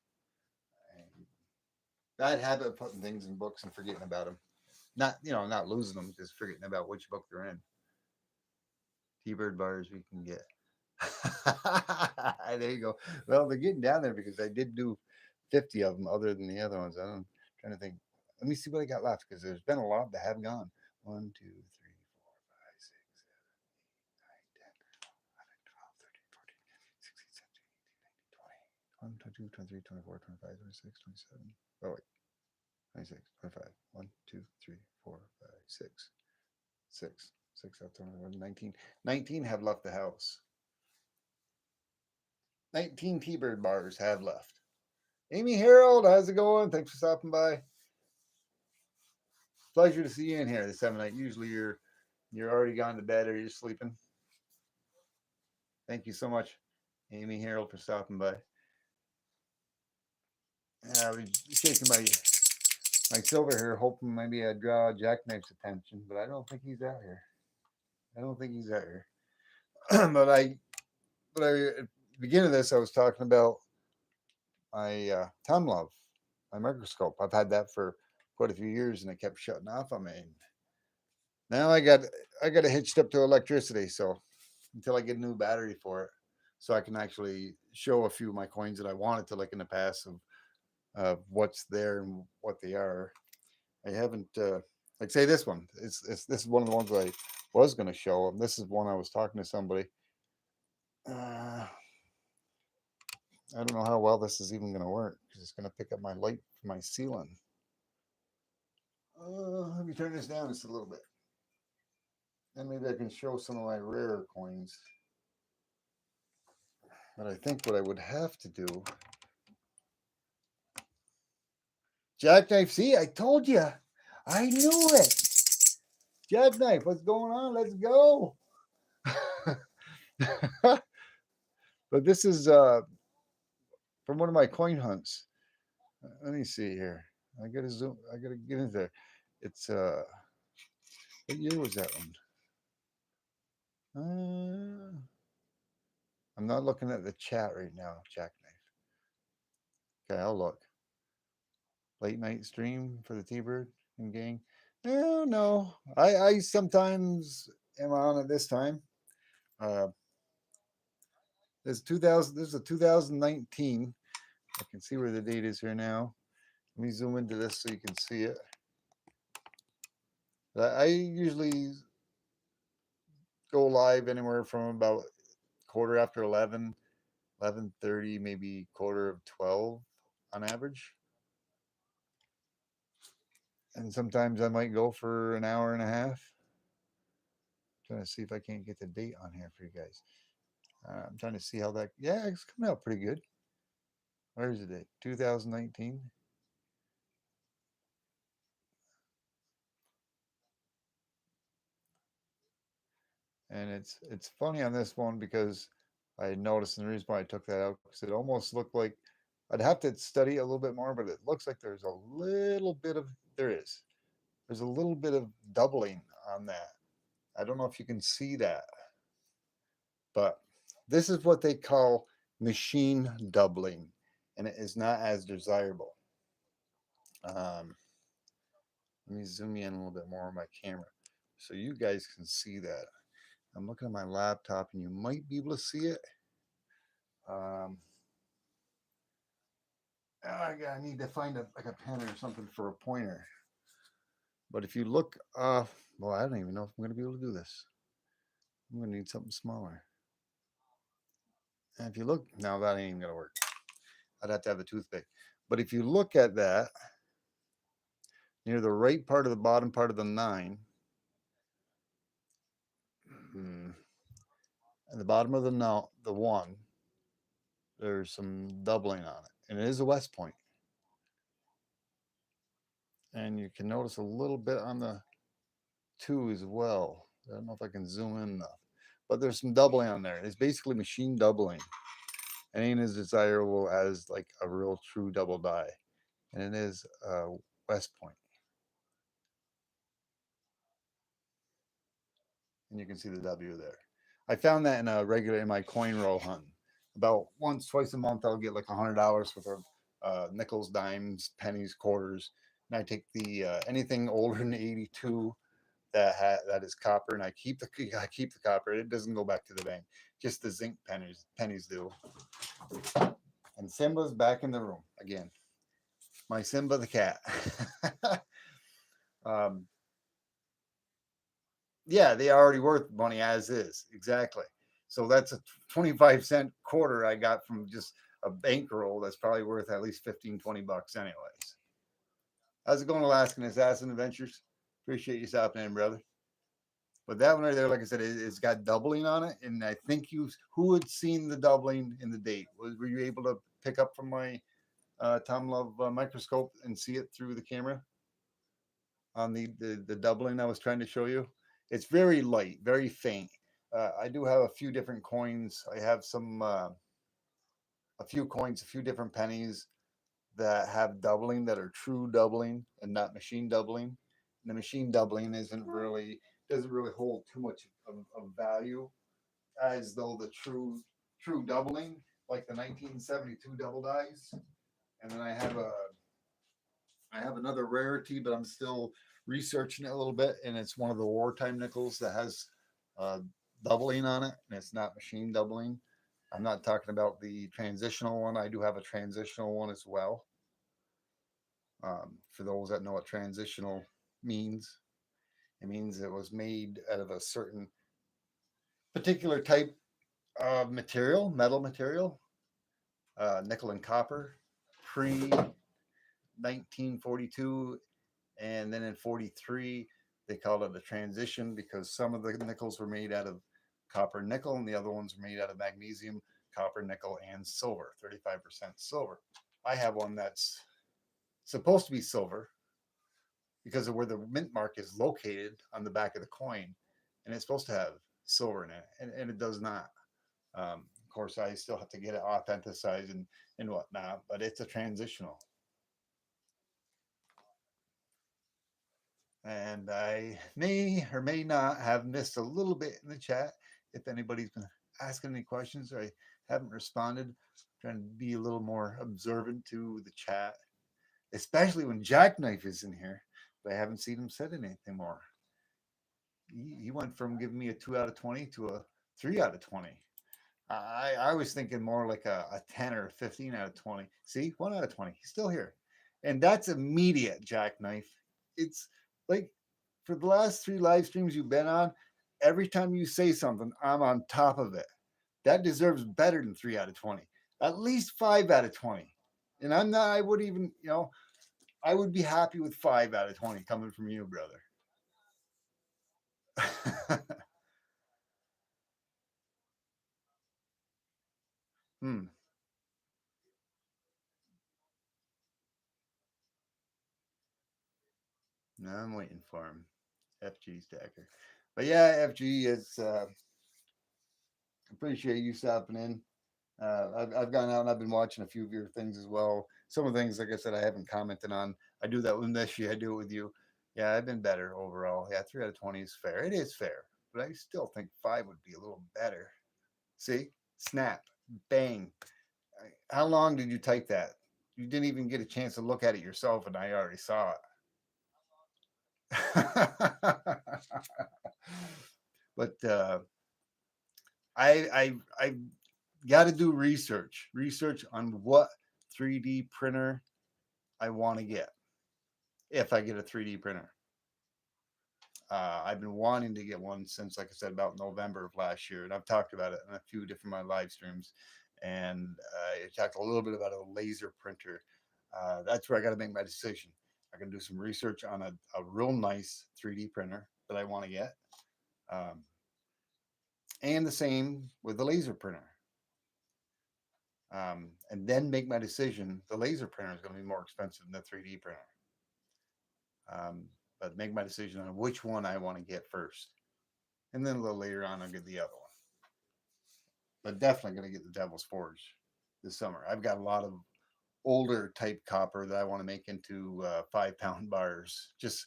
And bad habit of putting things in books and forgetting about them. Not losing them, just forgetting about which book they're in. T-bird bars we can get. There you go. Well, they're getting down there because I did do 50 of them other than the other ones. I'm trying to think. Let me see what I got left because there's been a lot that have gone. 1, 2, 3, 4, 5, 6, 7, 8, 9, 10, 11, 12, 13, 14, 16, 17, 18, 19, 20, 21, 22, 23, 24, 25, 26, 27. Oh, wait. 26, 25. 1, 2, 3, 4, 5, 6. 6. 6 out of 19. 19 have left the house. 19 T-bird bars have left. Amy Harold, how's it going? Thanks for stopping by. Pleasure to see you in here this time of night. Usually you're already gone to bed or you're sleeping. Thank you so much, Amy Harold, for stopping by. I was shaking my silver here, hoping maybe I'd draw Jackknife's attention, but I don't think he's out here. but at the beginning of this, I was talking about my Tom Love, my microscope. I've had that for quite a few years, and it kept shutting off on me. And now I got it hitched up to electricity, so until I get a new battery for it, so I can actually show a few of my coins that I wanted to, like in the past, of what's there and what they are. I haven't like say this one. This is one of the ones I was going to show them. This is one I was talking to somebody. I don't know how well this is even going to work because it's going to pick up my light from my ceiling. Let me turn this down just a little bit. Then maybe I can show some of my rarer coins. But I think what I would have to do. Jackknife, see, I told you. I knew it. Jackknife, what's going on? Let's go. But this is from one of my coin hunts. Let me see here. I gotta get into there. It's what year was that one? Uh, I'm not looking at the chat right now, Jackknife. Okay, I'll look. Late night stream for the T-Bird and gang. No, no. I sometimes am on at this time. Uh, this 2000. This is a 2019. I can see where the date is here now. Let me zoom into this so you can see it. I usually go live anywhere from about quarter after 11, 11:30, maybe quarter of 12 on average. And sometimes I might go for an hour and a half. Trying to see if I can't get the date on here for you guys. I'm trying to see how that. Yeah, it's coming out pretty good. Where is it? 2019. And it's funny on this one because I noticed, and the reason why I took that out because it almost looked like I'd have to study a little bit more, but it looks like there's a little bit of there is. There's a little bit of doubling on that. I don't know if you can see that, but this is what they call machine doubling, and it is not as desirable. Um, Let me zoom in a little bit more on my camera so you guys can see that. I'm looking at my laptop, and you might be able to see it. Um, I need to find like a pen or something for a pointer. But if you look, well, I don't even know if I'm going to be able to do this. I'm going to need something smaller. And if you look, now that ain't even going to work. I'd have to have a toothpick. But if you look at that, near the right part of the bottom part of the 9, at the bottom of the 1, there's some doubling on it. And it is a West Point. And you can notice a little bit on the 2 as well. I don't know if I can zoom in enough. But there's some doubling on there. It's basically machine doubling. It ain't as desirable as like a real true double die. And it is West Point. And you can see the W there. I found that in my coin roll hunt. About once, twice a month, I'll get like $100 worth of nickels, dimes, pennies, quarters, and I take the anything older than 82 that is copper, and I keep the copper. It doesn't go back to the bank. Just the zinc pennies do. And Simba's back in the room again. My Simba the cat. um, yeah, they are already worth money as is. Exactly. So that's a 25-cent quarter I got from just a bankroll that's probably worth at least 15, $20 anyways. How's it going, Alaskan Assassin Adventures? Appreciate you stopping in, brother. But that one right there, like I said, it's got doubling on it. And I think who had seen the doubling in the date? Were you able to pick up from my Tom Love microscope and see it through the camera on the doubling I was trying to show you? It's very light, very faint. I do have a few different coins. I have a few coins, a few different pennies that have doubling that are true doubling and not machine doubling. And the machine doubling doesn't really hold too much of value as though the true doubling, like the 1972 double dies. And then I have another rarity, but I'm still researching it a little bit, and it's one of the wartime nickels that has uh, doubling on it, and it's not machine doubling. I'm not talking about the transitional one. I do have a transitional one as well. For those that know what transitional means, it means it was made out of a certain particular type of material, metal material, nickel and copper, pre 1942, and then in 43 they called it a transition because some of the nickels were made out of copper nickel and the other ones were made out of magnesium, copper, nickel, and silver, 35% silver. I have one that's supposed to be silver because of where the mint mark is located on the back of the coin, and it's supposed to have silver in it, and it does not. Of course, I still have to get it authenticized and whatnot, but it's a transitional. And I may or may not have missed a little bit in the chat. if anybody's been asking any questions or I haven't responded. Trying to be a little more observant to the chat, especially when Jackknife is in here. But I haven't seen him said anything more. He went from giving me a 2 out of 20 to a 3 out of 20. I was thinking more like a 10 or a 15 out of 20. See, 1 out of 20. He's still here. And that's immediate, Jackknife. It's like for the last 3 live streams you've been on, every time you say something, I'm on top of it. That deserves better than 3 out of 20. At least 5 out of 20. And I'm not, I would even, I would be happy with 5 out of 20 coming from you, brother. hmm. No, I'm waiting for him. FG Stacker. But yeah, FG is appreciate you stopping in. I've gone out and I've been watching a few of your things as well. Some of the things, like I said, I haven't commented on. I do that with this year. I do it with you. Yeah, I've been better overall. Yeah, 3 out of 20 is fair. It is fair, but I still think 5 would be a little better. See, snap, bang. How long did you type that? You didn't even get a chance to look at it yourself, and I already saw it. But I got to do research on what 3D printer I want to get if I get a 3D printer. I've been wanting to get one since, like I said, about November of last year, and I've talked about it in a few different my live streams. And I talked a little bit about a laser printer. That's where I got to make my decision. I can do some research on a real nice 3D printer that I want to get, um, and the same with the laser printer. And then make my decision. The laser printer is going to be more expensive than the 3D printer. But make my decision on which one I want to get first. And then a little later on, I'll get the other one. But definitely going to get the Devil's Forge this summer. I've got a lot of older type copper that I want to make into 5 pound bars. Just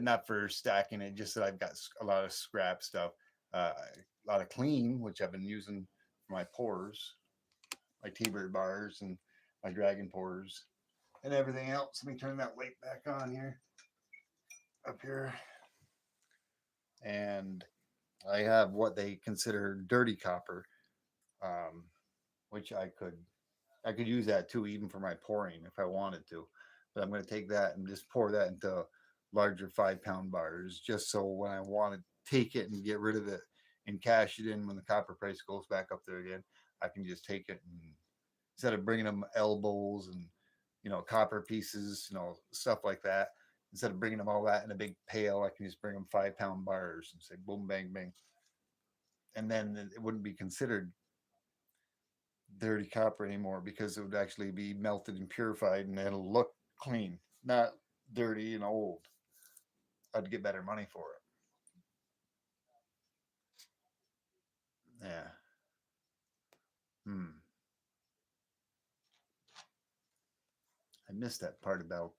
not for stacking it, just that I've got a lot of scrap stuff, a lot of clean, which I've been using for my pours, my T-bird bars and my dragon pours and everything else. Let me turn that light back on here, up here. And I have what they consider dirty copper, um, which I could use that too, even for my pouring if I wanted to. But I'm going to take that and just pour that into larger 5 pound bars, just so when I want to take it and get rid of it and cash it in when the copper price goes back up there again, I can just take it and instead of bringing them elbows and copper pieces, stuff like that. Instead of bringing them all that in a big pail, I can just bring them 5 pound bars and say boom, bang, bang, and then it wouldn't be considered dirty copper anymore because it would actually be melted and purified, and it'll look clean, not dirty and old. I'd get better money for it. Yeah. Hmm. I missed that part about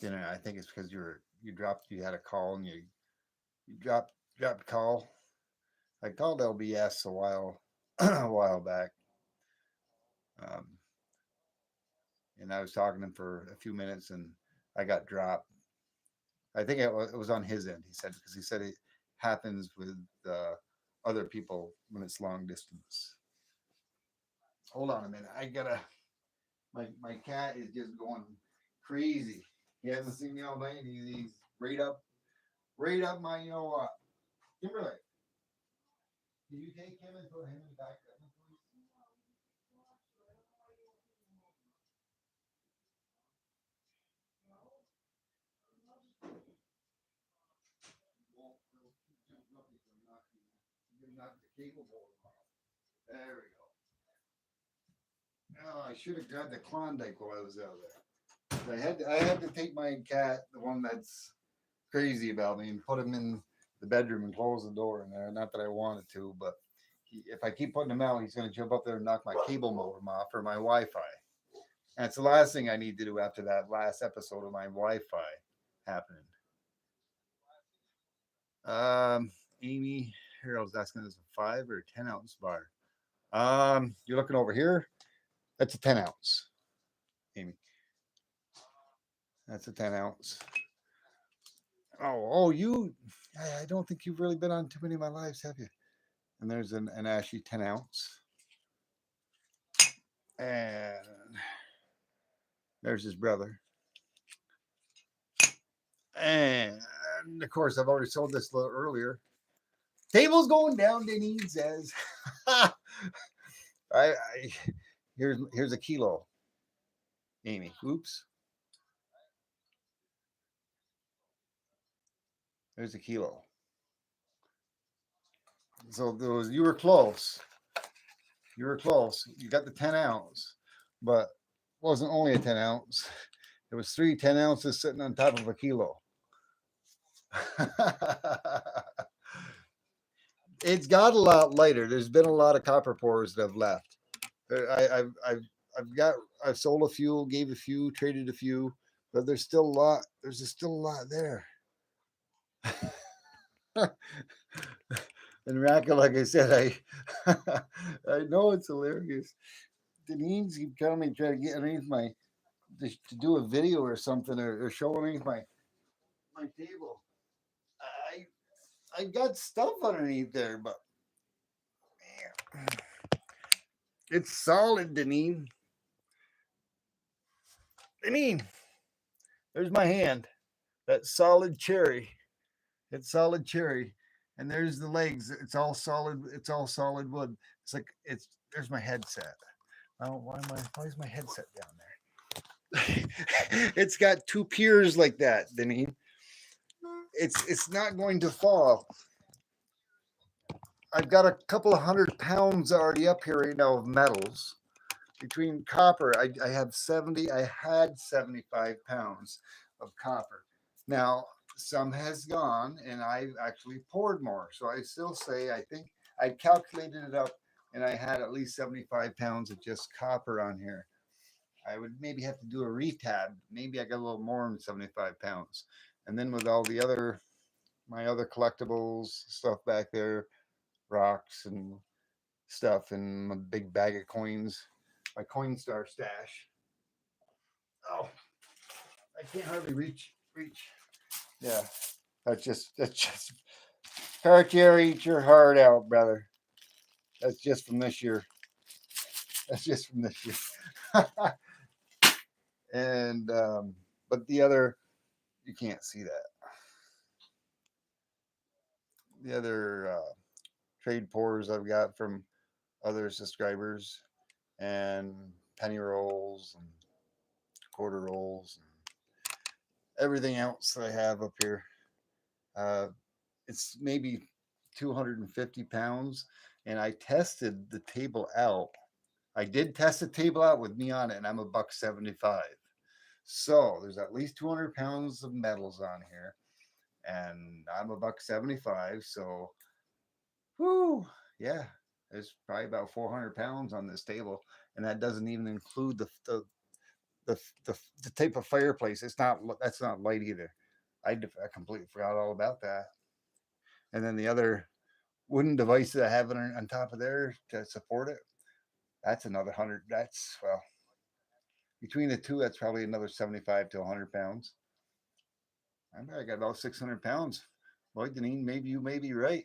dinner. I think it's because you had a call and you dropped a call. I called LBS a while a while back, um, and I was talking to him for a few minutes, and I got dropped. I think it was on his end. He said because he said it happens with other people when it's long distance. Hold on a minute. I gotta. My cat is just going crazy. He hasn't seen me all night. He's right up my Kimberly. Can you take him and put him in the back bedroom, please? Knock the cable board off. There we go. Oh, I should have grabbed the Klondike while I was out there. I had to take my cat, the one that's crazy about me, and put him in the bedroom and close the door in there. Not that I wanted to, but if I keep putting him out, he's going to jump up there and knock my cable modem off for my Wi-Fi. And it's the last thing I need to do after that last episode of my Wi-Fi happening. Amy, Here I was asking, is a 5 or 10 ounce bar? You're looking over here. That's a 10 ounce, Amy. That's a 10 ounce. Oh, you. I don't think you've really been on too many of my lives, have you? And there's an ashy 10 ounce, and there's his brother. And of course, I've already sold this a little earlier. Table's going down, Denise says. I here's a kilo, Amy. Oops. There's a kilo. So those you were close. You were close. You got the 10 ounce, but it wasn't only a 10 ounce. There was 3 10 ounces sitting on top of a kilo. It's got a lot lighter. There's been a lot of copper pores that have left. I've sold a few, gave a few, traded a few, but there's still a lot. There's still a lot there. And Raka, like I said, I know it's hilarious. Denise keep telling me try to get underneath my to do a video or something or show underneath my table. I got stuff underneath there, but man, it's solid, Denise. Denise, there's my hand. That solid cherry. It's solid cherry. And there's the legs. It's all solid. It's all solid wood. It's like it's. There's my headset. Oh, why is my headset down there? It's got two piers like that, Denise. It's not going to fall. I've got a couple of 100 pounds already up here right now of metals. Between copper, I have 70. I had 75 pounds of copper. Now some has gone, and I've actually poured more. So I still say I think I calculated it up, and I had at least 75 pounds of just copper on here. I would maybe have to do a retab. Maybe I got a little more than 75 pounds. And then with all the other my other collectibles stuff back there, rocks and stuff, and my big bag of coins, my Coinstar stash. Oh, I can't hardly reach. Yeah, that's just Cartier, eat your heart out, brother. That's just from this year. That's just from this year. And but the other, you can't see that. The other trade pours I've got from other subscribers, and penny rolls and quarter rolls and everything else that I have up here. Uh, it's maybe 250 pounds, and I tested the table out. I did test the table out with me on it, and I'm a buck 75. So there's at least 200 pounds of metals on here, and I'm a buck 75. So, whoo, yeah, there's probably about 400 pounds on this table, and that doesn't even include the, the type of fireplace. It's not that's not light either. I completely forgot all about that. And then the other wooden device that I have on top of there to support it, that's another 100. That's well, between the two, that's probably another 75 to 100 pounds. I got about 600 pounds. Boy, Deneen, maybe you may be right.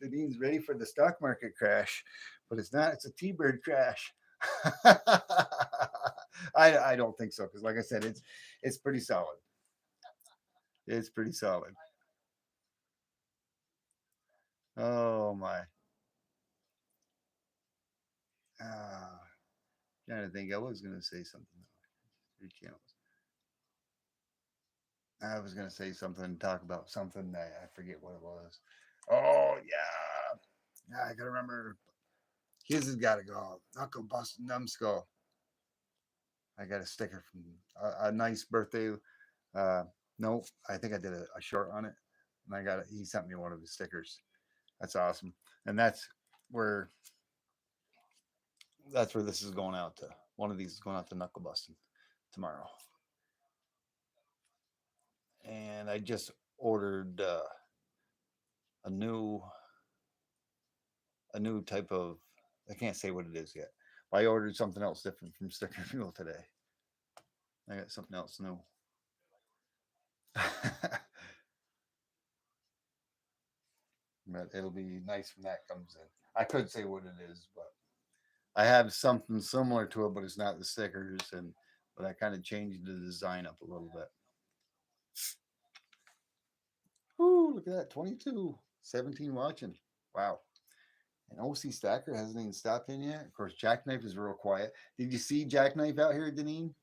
Deneen's ready for the stock market crash, but it's not. It's a T-bird crash. I don't think so, because like I said, it's pretty solid. It's pretty solid. Oh my. Uh, Trying to think. I was going to say something. Three channels. I was going to say something, talk about something. I forget what it was. Oh yeah. Yeah, I gotta remember. His has got to go. Knuckle bust numbskull. I got a sticker from a nice birthday. Uh, no, I think I did a short on it, and I got it. He sent me one of his stickers. That's awesome, and where that's where this is going out to. One of these is going out to knuckle busting tomorrow, and I just ordered a new a new type of. I can't say what it is yet. But I ordered something else different from Sticker Mule today. I got something else new. But it'll be nice when that comes in. I could say what it is, but I have something similar to it, but it's not the stickers, and but I kind of changed the design up a little bit. Ooh, look at that, 22, 17 watching. Wow. And OC Stacker hasn't even stopped in yet. Of course, Jackknife is real quiet. Did you see Jackknife out here, Deneen?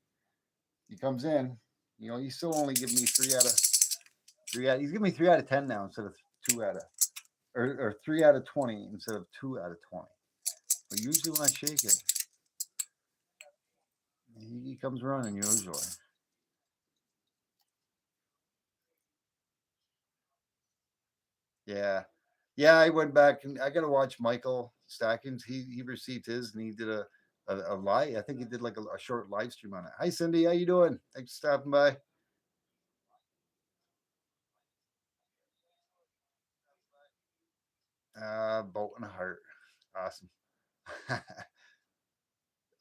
He comes in. You know, he's still only giving me three out. He's giving me 3 out of 10 now instead of 2 out of, or 3 out of 20 instead of 2 out of 20. But usually when I shake it, he comes running usually. Yeah. Yeah, I went back and I got to watch Michael Stackins. He received his and he did a live. I think he did like a short live stream on it. Hi Cindy, how you doing? Thanks for stopping by. Boat and a heart. Awesome.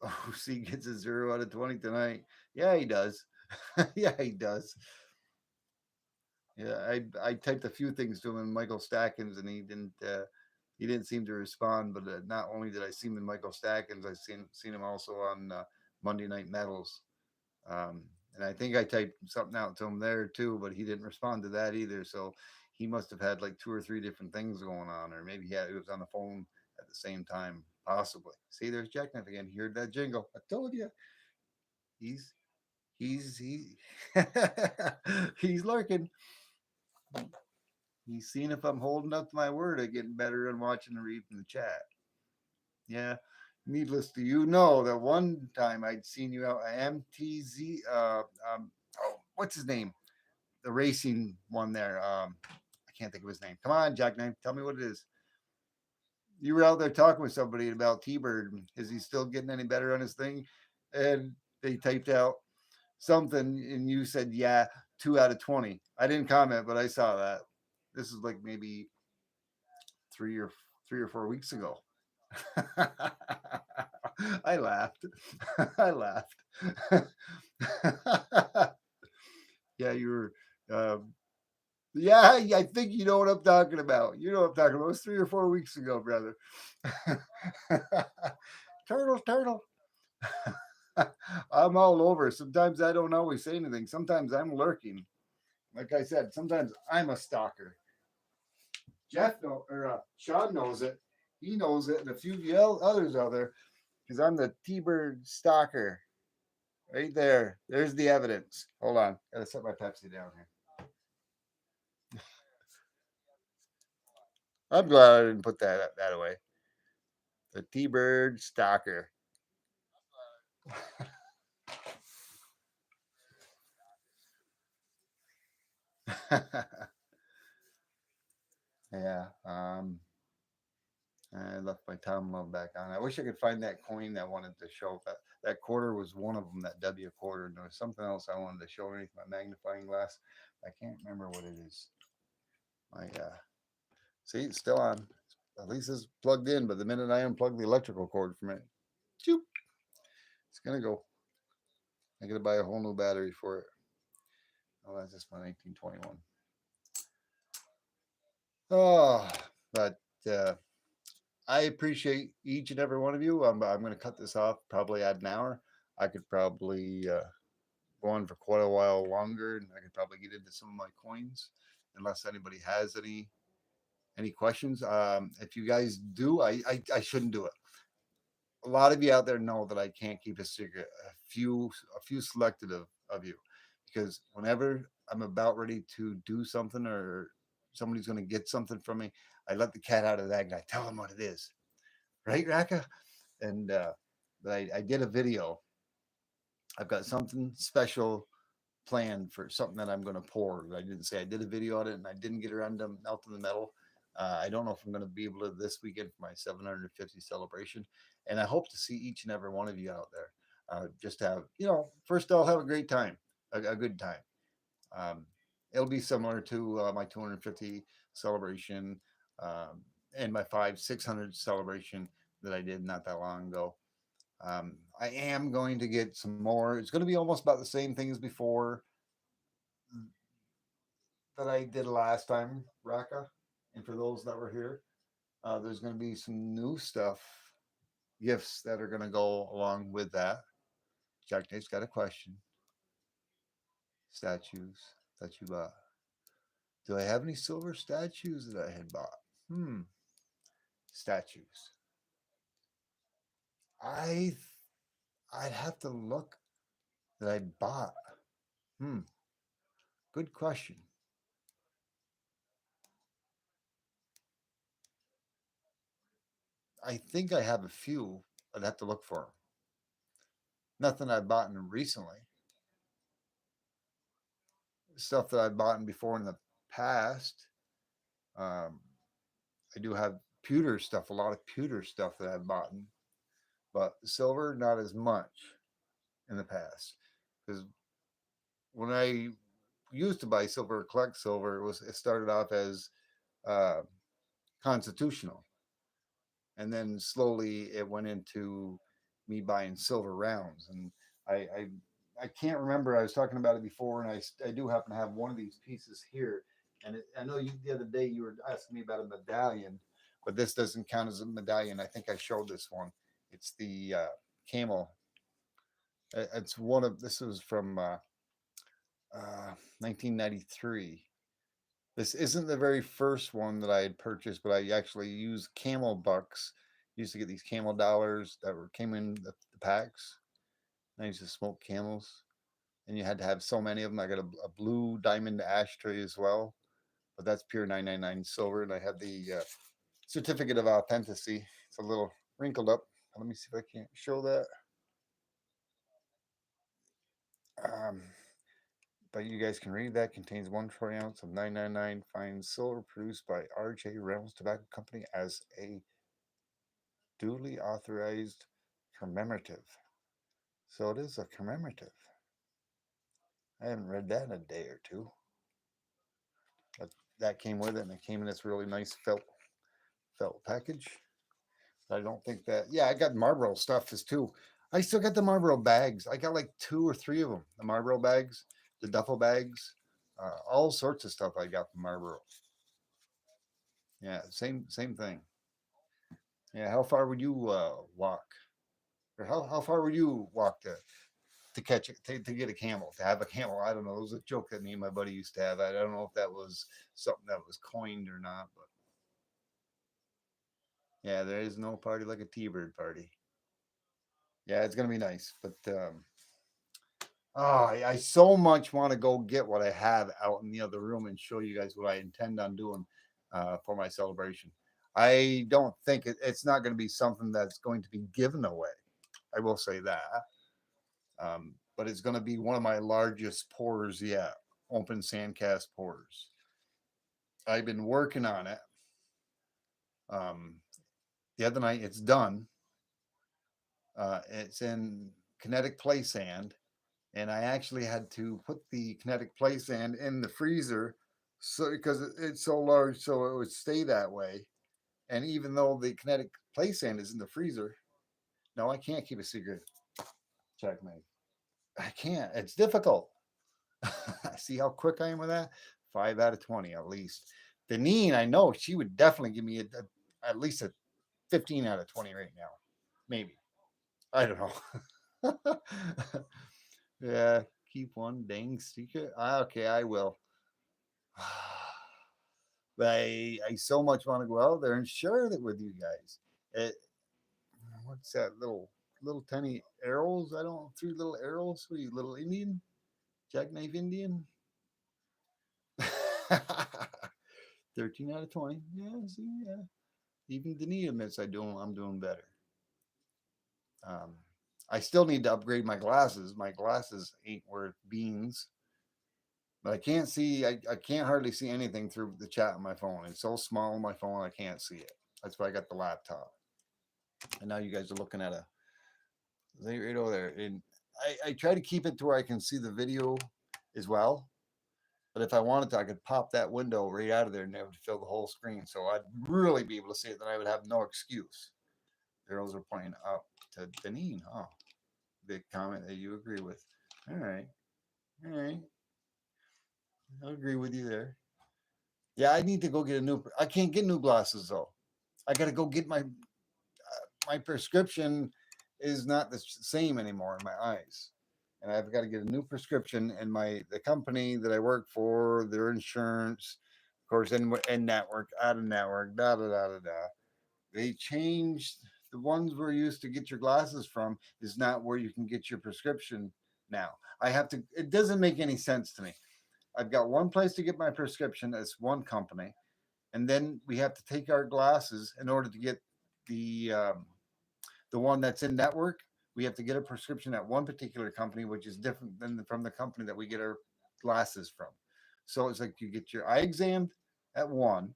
Oh, see, gets a 0 out of 20 tonight. Yeah, he does. Yeah, he does. Yeah, I typed a few things to him in Michael Stackins, and he didn't seem to respond. But not only did I see him in Michael Stackins, I seen him also on Monday Night Metals. And I think I typed something out to him there too, but he didn't respond to that either. So he must have had like 2 or 3 different things going on, or maybe he was on the phone at the same time, possibly. See, there's Jackknife again. He heard that jingle. I told you, he's he he's lurking. He's seeing if I'm holding up to my word of getting better and watching and reading the chat. Yeah. Needless to you know that one time I'd seen you out at MTZ. Oh, what's his name? The racing one there. I can't think of his name. Come on, Jackknife, tell me what it is. You were out there talking with somebody about T-Bird. Is he still getting any better on his thing? And they typed out something, and you said, "Yeah, 2 out of 20." I didn't comment, but I saw that. This is like maybe 3 or 4 weeks ago. I laughed. I laughed. Yeah, you were. Yeah, I think you know what I'm talking about. You know what I'm talking about. It was 3 or 4 weeks ago, brother. Turtle, turtle. I'm all over. Sometimes I don't always say anything. Sometimes I'm lurking. Like I said, sometimes I'm a stalker. Sean knows it. He knows it, and a few others out there, because I'm the T-Bird stalker. Right there. There's the evidence. Hold on. Gotta set my Pepsi down here. I'm glad I didn't put that away. The T-Bird stalker. Yeah. I left my Tom Love back on. I wish I could find that coin that I wanted to show. That quarter was one of them, that W quarter. And there was something else I wanted to show underneath my magnifying glass. I can't remember what it is. My see, it's still on. At least it's plugged in, but the minute I unplug the electrical cord from it, choop, it's gonna go. I gotta buy a whole new battery for it. Oh, that's just my 1921. Oh, but I appreciate each and every one of you. I'm going to cut this off, probably add an hour. I could probably go on for quite a while longer, and I could probably get into some of my coins, unless anybody has any questions. If you guys do, I shouldn't do it. A lot of you out there know that I can't keep a secret. A few selected of you, because whenever I'm about ready to do something or somebody's going to get something from me, I let the cat out of the bag and I tell them what it is. Right, Raka? And but I did a video. I've got something special planned for something that I'm going to pour. I didn't say I did a video on it, and I didn't get around to melting the metal. I don't know if I'm going to be able to this weekend for my 750 celebration, and I hope to see each and every one of you out there. Just have first I'll have a great time, a good time. Um, it'll be similar to my 250 celebration. um, and my 5 600 celebration that I did not that long ago. I am going to get some more. It's going to be almost about the same thing as before that I did last time, Raka. And for those that were here, there's going to be some new stuff, gifts that are going to go along with that. Jack Nate's got a question. Statues that you bought. Do I have any silver statues that I had bought? Statues. I I'd have to look that I bought. Hmm, good question. I think I have a few. I'd have to look for 'em. Nothing I've bought in recently. Stuff that I've bought before in the past. Um, I do have pewter stuff, a lot of pewter stuff that I've bought, but silver not as much in the past. Because when I used to buy silver, collect silver, it started off as uh, constitutional, and then slowly it went into me buying silver rounds. And I I, I can't remember. I was talking about it before, and I do happen to have one of these pieces here. And I know you the other day you were asking me about a medallion, but this doesn't count as a medallion. I think I showed this one. It's the camel. It's one of this was from 1993. This isn't the very first one that I had purchased, but I actually used camel bucks. Used to get these camel dollars that came in the packs. I used to smoke camels, and you had to have so many of them. I got a blue diamond ashtray as well, but that's pure 999 silver, and I had the certificate of authenticity. It's a little wrinkled up. Let me see if I can't show that. Um, but you guys can read that. Contains 1/4 ounce of 999 fine silver produced by R.J. Reynolds Tobacco Company as a duly authorized commemorative. So it is a commemorative. I haven't read that in a day or two. But that came with it, and it came in this really nice felt package. I don't think that. Yeah, I got Marlboro stuff as too. I still got the Marlboro bags. I got like 2 or 3 of them. The Marlboro bags, the duffel bags, all sorts of stuff I got from Marlboro. Yeah, same thing. Yeah, how far would you walk, or how far would you walk to catch it to get a camel to have a camel? I don't know. It was a joke that me and my buddy used to have. I don't know if that was something that was coined or not, but yeah, there is no party like a T-bird party. Yeah, it's gonna be nice, but oh, I so much want to go get what I have out in the other room and show you guys what I intend on doing for my celebration. I don't think it's not going to be something that's going to be given away. I will say that. But it's going to be one of my largest pours yet, open sandcast pours. I've been working on it. Um, the other night, it's done. It's in kinetic play sand, and I actually had to put the kinetic play sand in the freezer so because it's so large, so it would stay that way. And even though the kinetic play sand is in the freezer, no, I can't keep a secret. Checkmate. I can't. It's difficult. See how quick I am with that? 5 out of 20 at least. Deneen, I know she would definitely give me at least a 15 out of 20 right now. Maybe. I don't know. Yeah, keep one dang secret. Okay, I will. But I so much want to go out there and share it with you guys. It, what's that little tiny arrows? I don't know, 3 little arrows. What are you, little Indian? Jackknife Indian? 13 out of 20. Yeah, see, yeah. Even Denis admits I'm doing better. Um, I still need to upgrade my glasses. My glasses ain't worth beans. But I can't see. I can't hardly see anything through the chat on my phone. It's so small on my phone I can't see it. That's why I got the laptop. And now you guys are looking at a right over there. And I try to keep it to where I can see the video as well. But if I wanted to, I could pop that window right out of there and it would fill the whole screen. So I'd really be able to see it. Then I would have no excuse. Arrows are pointing up to Deneen. Oh, big comment that you agree with. All right. All right. I'll agree with you there. Yeah, I need to go get a new. I can't get new glasses though. I got to go get my prescription is not the same anymore in my eyes, and I've got to get a new prescription. And the company that I work for, their insurance, of course, in network, out of network, da da da da da. They changed the ones we're used to get your glasses from is not where you can get your prescription now. I have to. It doesn't make any sense to me. I've got one place to get my prescription. That's one company, and then we have to take our glasses in order to get the um, the one that's in network. We have to get a prescription at one particular company, which is different than from the company that we get our glasses from. So it's like you get your eye examined at one,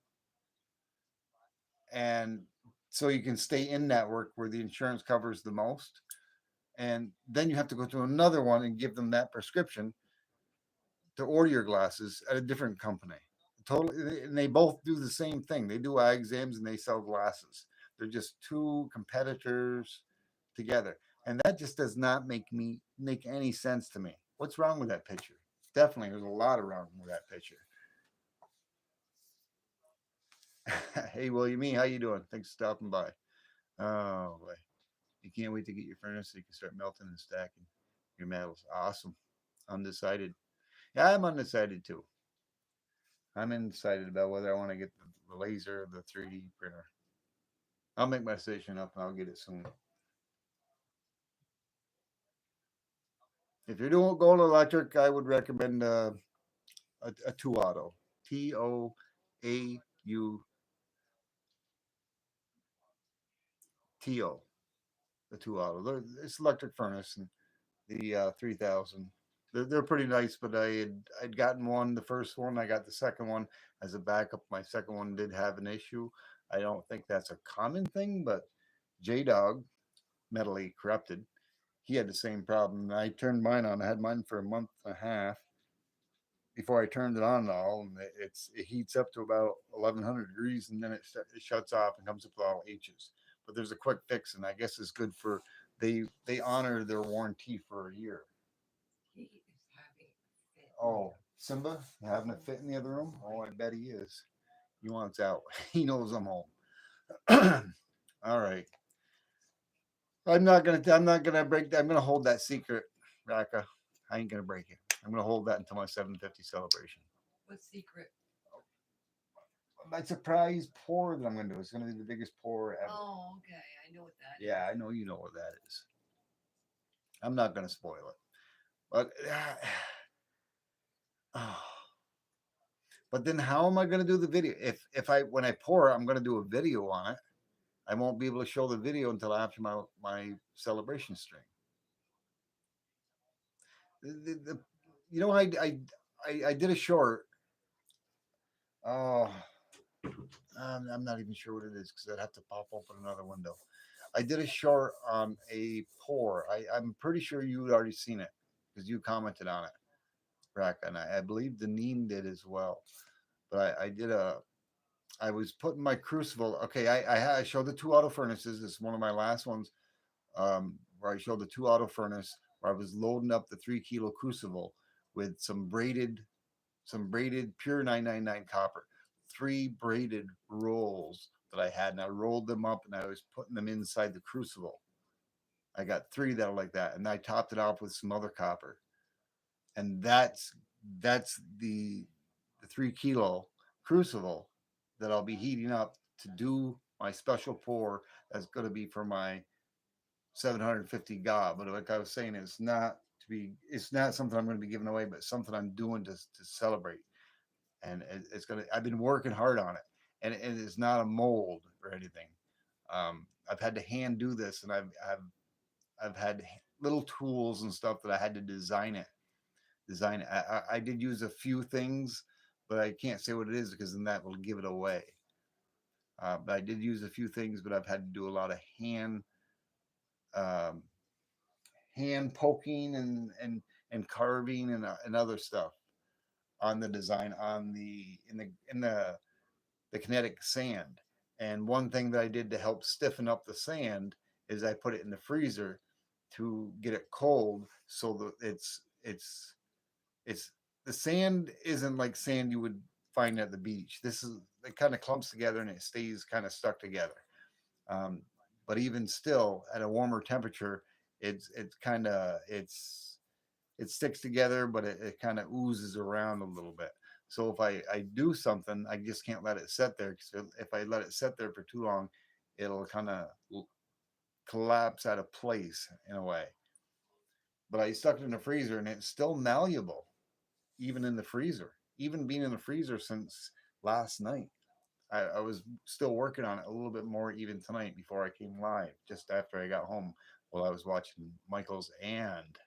and so you can stay in network where the insurance covers the most. And then you have to go to another one and give them that prescription to order your glasses at a different company. Totally, and they both do the same thing. They do eye exams and they sell glasses. They're just two competitors together, and that just does not make any sense to me. What's wrong with that picture? Definitely, there's a lot of wrong with that picture. Hey, William, how you doing? Thanks for stopping by. Oh boy, you can't wait to get your furnace so you can start melting and stacking your metals. Awesome. Undecided. Yeah, I'm undecided too. I'm undecided about whether I want to get the laser or the 3D printer. I'll make my decision up and I'll get it soon. If you're doing going electric, I would recommend a two auto. TOAUTO. The two auto. It's electric furnace and the 3000. They're pretty nice, but I'd gotten one, the first one. I got the second one as a backup. My second one did have an issue. I don't think that's a common thing, but J Dog, Metally Corrupted, he had the same problem. I turned mine on. I had mine for a month and a half before I turned it on at all, and it heats up to about 1100 degrees, and then it shuts off and comes up with all H's. But there's a quick fix, and I guess it's good for they honor their warranty for a year. He is having a fit. Oh, Simba having a fit in the other room? Oh, I bet he is. He wants out. He knows I'm home. All right. I'm not gonna break that. I'm gonna hold that secret, Raka. I ain't gonna break it. I'm gonna hold that until my 750 celebration. What secret? My surprise pour that I'm gonna do. It's gonna be the biggest pour ever. Oh, okay. I know what that is. Yeah, I know you know what that is. I'm not gonna spoil it. But oh, but then how am I gonna do the video? If I when I pour, I'm gonna do a video on it. I won't be able to show the video until after my celebration stream. The you know I did a short. Oh, I'm not even sure what it is because I'd have to pop open another window. I did a short on a pour. I'm pretty sure you had already seen it because you commented on it, Rack, and I believe Deneen did as well. But I did a. I was putting my crucible. Okay, I showed the two auto furnaces. It's one of my last ones where I showed the two auto furnace where I was loading up the 3 kilo crucible with some braided pure 999 copper, three braided rolls that I had, and I rolled them up and I was putting them inside the crucible. I got three that are like that, and I topped it off with some other copper, and that's the 3 kilo crucible that I'll be heating up to do my special pour. That's going to be for my 750 gob. But like I was saying, it's not something I'm going to be giving away, but something I'm doing to celebrate. And it's gonna. I've been working hard on it, and it's not a mold or anything. I've had to hand do this, and I've had little tools and stuff that I had to design it. I did use a few things, but I can't say what it is because then that will give it away. But I did use a few things, but I've had to do a lot of um, hand poking and carving and other stuff. on the design on the kinetic sand. And one thing that I did to help stiffen up the sand is I put it in the freezer to get it cold so that it's the sand isn't like sand you would find at the beach. This is it kind of clumps together and it stays kind of stuck together. Um, but even still, at a warmer temperature, it's kind of it sticks together, but it kind of oozes around a little bit. So if I do something, I just can't let it sit there because if I let it sit there for too long, it'll kind of collapse out of place in a way. But I stuck it in the freezer and it's still malleable, even in the freezer, even being in the freezer since last night. I was still working on it a little bit more even tonight before I came live, just after I got home while I was watching Michael's and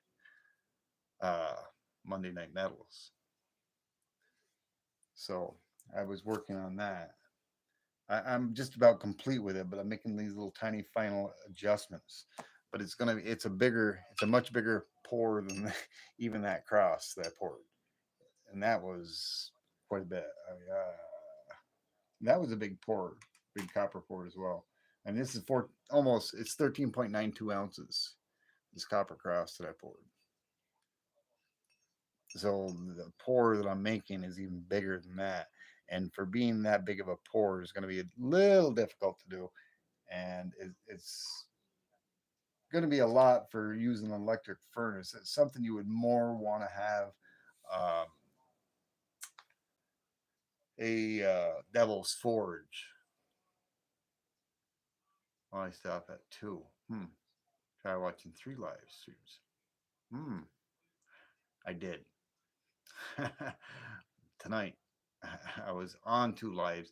uh, Monday Night Medals. So I was working on that. I'm just about complete with it, but I'm making these little tiny final adjustments. But it's a much bigger pour than even that cross that I poured, and that was quite a bit. That was a big pour, big copper pour as well. And this is for almost it's 13.92 ounces. This copper cross that I poured. So the pour that I'm making is even bigger than that. And for being that big of a pour is going to be a little difficult to do. And it's going to be a lot for using an electric furnace. It's something you would more want to have um, a Devil's Forge. Well, I stop at two. Try watching 3 live streams. Hmm. I did. Tonight, I was on 2 lives.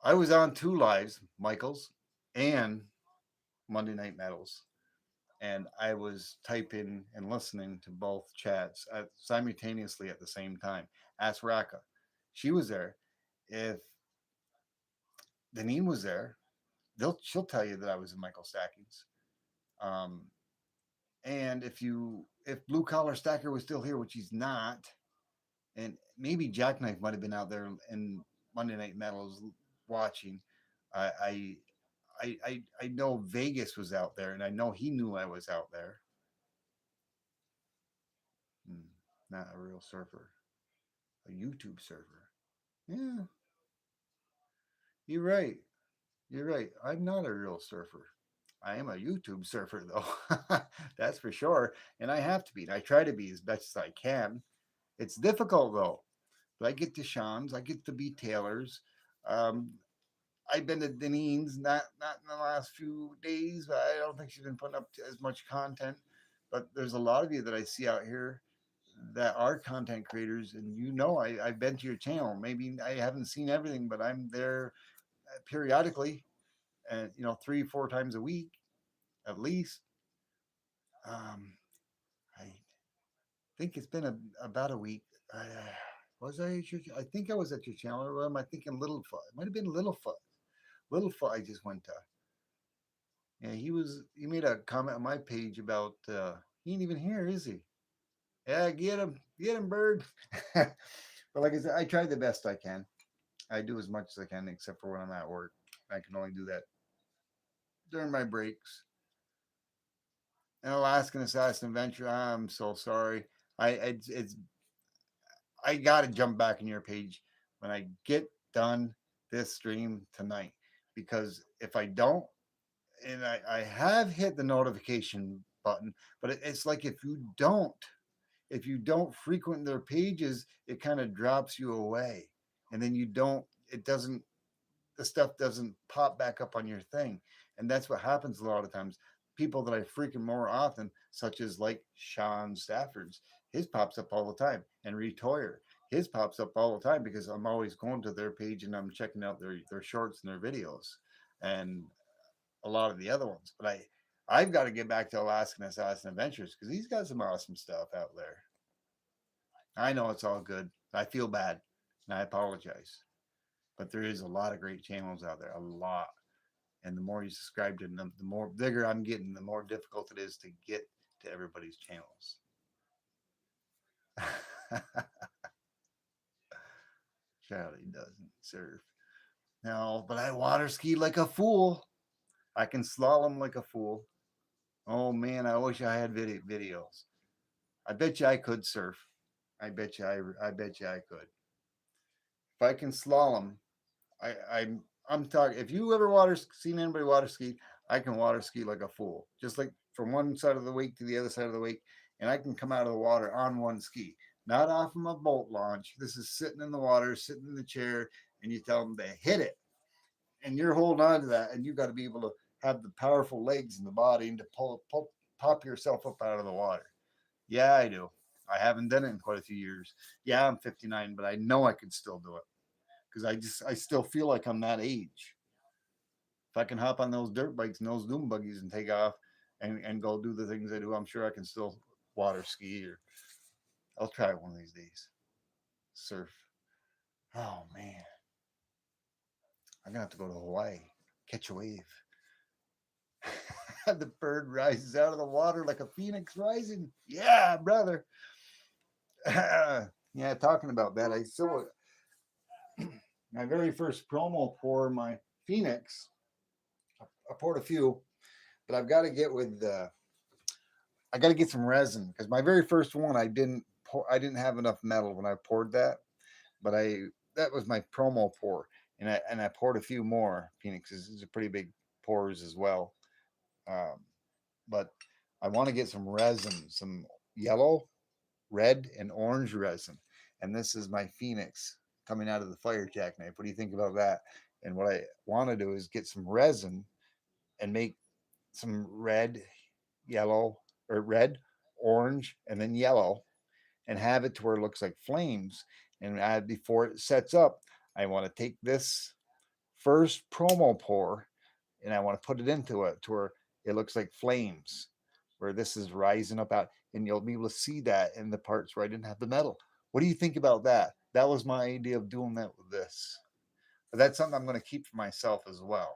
I was on 2 lives, Michael's and Monday Night Metals. And I was typing and listening to both chats simultaneously at the same time. Ask Raka. She was there. If Deneen was there, she'll tell you that I was in Michael Stackings. Um, and if Blue Collar Stacker was still here, which he's not, and maybe Jackknife might have been out there in Monday Night Metals watching. I I know Vegas was out there, and I know he knew I was out there. Hmm, not a real surfer, a YouTube surfer. Yeah, you're right. You're right. I'm not a real surfer. I am a YouTube surfer, though. That's for sure. And I have to be. And I try to be as best as I can. It's difficult, though. But I get to Sean's, I get to be Taylor's. Um, I've been to Deneen's, not in the last few days, but I don't think she's been putting up as much content. But there's a lot of you that I see out here that are content creators, and I've been to your channel. Maybe I haven't seen everything, but I'm there periodically, and 3 4 times a week at least. Um, I think it's been about a week. Was I at your? I think I was at your channel. Or am I thinking Littlefoot? It might have been Littlefoot. Littlefoot. I just went to. Yeah, he made a comment on my page about he ain't even here, is he? Yeah, get him, bird. But like I said, I try the best I can. I do as much as I can, except for when I'm at work. I can only do that during my breaks. An Alaskan Assassin adventure. I'm so sorry. It's I gotta jump back in your page when I get done this stream tonight, because if I don't, and I have hit the notification button, but it's like if you don't frequent their pages, it kind of drops you away, and then you don't it doesn't the stuff doesn't pop back up on your thing. And that's what happens a lot of times. People that I frequent more often, such as like Sean Stafford's, his pops up all the time, and Retoyer, his pops up all the time because I'm always going to their page and I'm checking out their shorts and their videos, and a lot of the other ones. But I've got to get back to Alaskan Assassin Adventures because he's got some awesome stuff out there. I know it's all good. I feel bad and I apologize. But there is a lot of great channels out there, a lot. And the more you subscribe to them, the more bigger I'm getting, the more difficult it is to get to everybody's channels. Charlie doesn't surf. No, but I water ski like a fool. I can slalom like a fool. Oh man, I wish I had videos. I bet you I could surf. I bet you I could. If I can slalom, I'm talking. If you ever seen anybody water ski, I can water ski like a fool. Just like from one side of the wake to the other side of the wake, and I can come out of the water on one ski, not off of a boat launch. This is sitting in the water, sitting in the chair, and you tell them to hit it, and you're holding on to that, and you got to be able to have the powerful legs in the body and to pop yourself up out of the water. Yeah, I do. I haven't done it in quite a few years. Yeah, I'm 59, but I know I could still do it because I still feel like I'm that age. If I can hop on those dirt bikes and those doom buggies and take off and go do the things I do, I'm sure I can still water ski or I'll try it one of these days. Surf. Oh man, I'm gonna have to go to Hawaii, catch a wave. The bird rises out of the water like a phoenix rising. Yeah, brother. Yeah, talking about that, I still my very first promo for my Phoenix. I poured a few, but I've got to get with I got to get some resin because my very first one I didn't have enough metal when I poured that, but I that was my promo pour, and I poured a few more Phoenixes. These are pretty big pours as well, um, but I want to get some resin, some yellow, red, and orange resin, and this is my Phoenix coming out of the fire jackknife. What do you think about that? And what I want to do is get some resin and make some red, yellow, or red, orange, and then yellow, and have it to where it looks like flames. And before it sets up, I want to take this first promo pour and I want to put it into it to where it looks like flames, where this is rising up out, and you'll be able to see that in the parts where I didn't have the metal. What do you think about that? That was my idea of doing that with this. But that's something I'm going to keep for myself as well.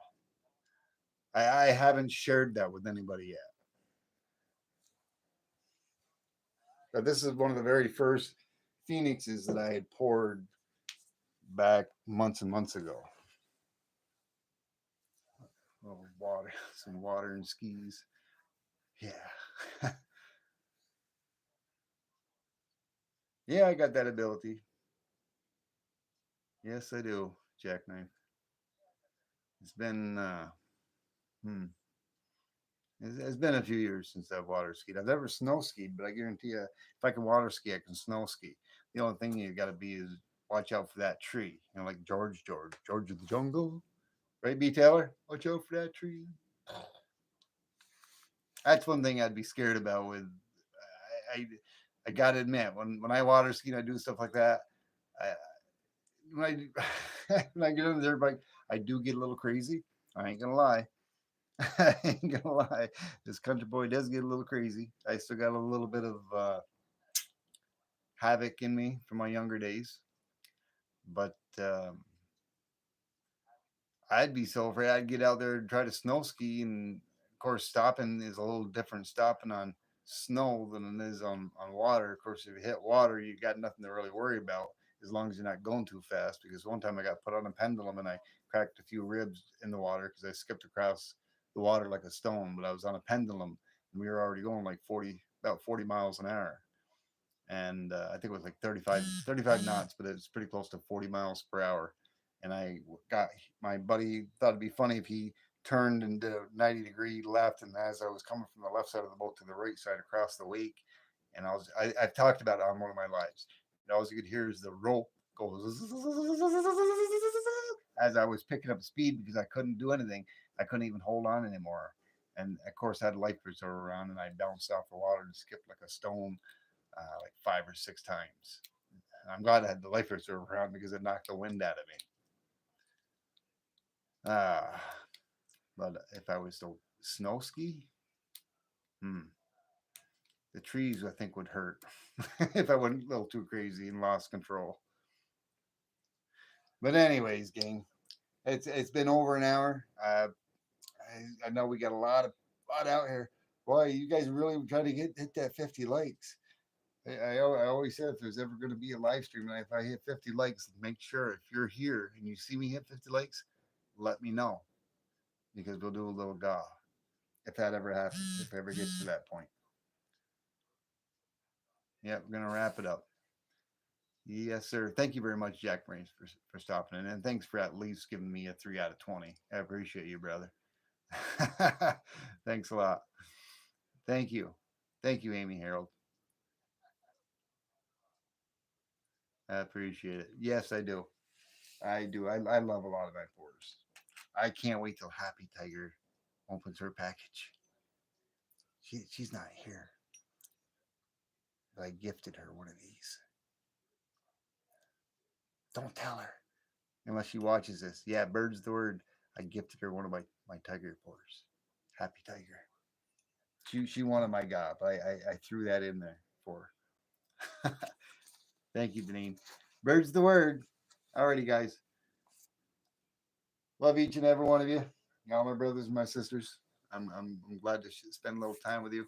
I haven't shared that with anybody yet. But this is one of the very first Phoenixes that I had poured back months and months ago. Oh, water, some water and skis. Yeah. Yeah, I got that ability. Yes, I do, Jackknife. It's been, hmm, it's been a few years since I've water skied. I've never snow skied, but I guarantee you, if I can water ski, I can snow ski. The only thing you got to be is watch out for that tree. You know, like George of the Jungle, right? B. Taylor, watch out for that tree. That's one thing I'd be scared about. With I, I, I gotta admit, when I water ski and I do stuff like that, I, when I when I get on the dirt bike, I do get a little crazy. I ain't gonna lie. I ain't gonna lie. This country boy does get a little crazy. I still got a little bit of havoc in me from my younger days, but I'd be so afraid I'd get out there and try to snow ski, and of course, stopping is a little different stopping on snow than it is on water. Of course, if you hit water, you got nothing to really worry about as long as you're not going too fast. Because one time I got put on a pendulum and I cracked a few ribs in the water because I skipped across the water like a stone. But I was on a pendulum and we were already going like about 40 miles an hour. And I think it was like 35 knots, but it was pretty close to 40 miles per hour. And I got my buddy thought it'd be funny if he turned and did a 90-degree left, and as I was coming from the left side of the boat to the right side across the wake, and I've talked about it on one of my lives. And all you could hear is the rope go as I was picking up speed because I couldn't do anything. I couldn't even hold on anymore. And of course, I had a life preserver around, and I bounced off the water and skipped like a stone like 5 or 6 times. And I'm glad I had the life preserver around because it knocked the wind out of me. Uh, but if I was to snow ski, hmm, the trees I think would hurt if I went a little too crazy and lost control. But anyways, gang, it's been over an hour. I know we got a lot out here. Boy, you guys really trying to hit that 50 likes. I always said if there's ever going to be a live stream and if I hit 50 likes, make sure if you're here and you see me hit 50 likes, let me know because we'll do a little gaw if that ever happens, if it ever gets to that point. Yeah, we're gonna wrap it up. Yes, sir. Thank you very much, Jack Brains, for stopping in, and thanks for at least giving me a 3 out of 20. I appreciate you, brother. Thanks a lot. Thank you. Thank you, Amy Harold. I appreciate it. Yes, I do. I do. I love a lot of my borders. I can't wait till Happy Tiger opens her package. She's not here. But I gifted her one of these. Don't tell her unless she watches this. Yeah, bird's the word. I gifted her one of my tiger borders. Happy Tiger. She wanted my gob. I threw that in there for her. Thank you, Deneen. Bird's the word. Alrighty, guys. Love each and every one of you. All my brothers and my sisters. I'm glad to spend a little time with you.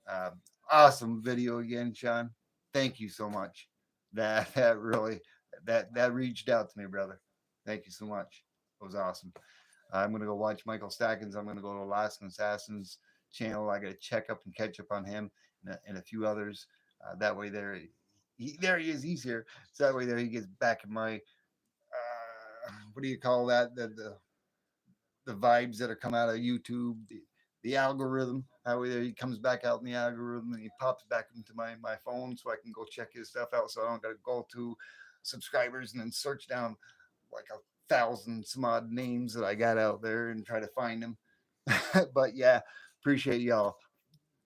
Uh, awesome video again, Sean. Thank you so much. That really that reached out to me, brother. Thank you so much. It was awesome. I'm gonna go watch Michael Stackens. I'm gonna go to Alaskan Assassin's channel. I gotta check up and catch up on him and a few others. That way, there he is. He's here. So that way, there he gets back in my what do you call that? The vibes that are come out of YouTube, the algorithm. How he comes back out in the algorithm and he pops back into my phone so I can go check his stuff out. So I don't got to go to subscribers and then search down like 1,000 some odd names that I got out there and try to find them. But yeah, appreciate y'all.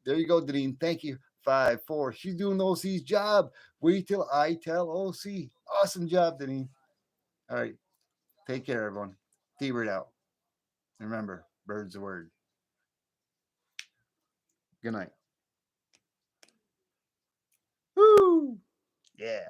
There you go, Deneen. Thank you. 5-4. She's doing OC's job. Wait till I tell OC. Awesome job, Deneen. All right. Take care, everyone. T-Bird out. Remember, bird's the word. Good night. Woo! Yeah.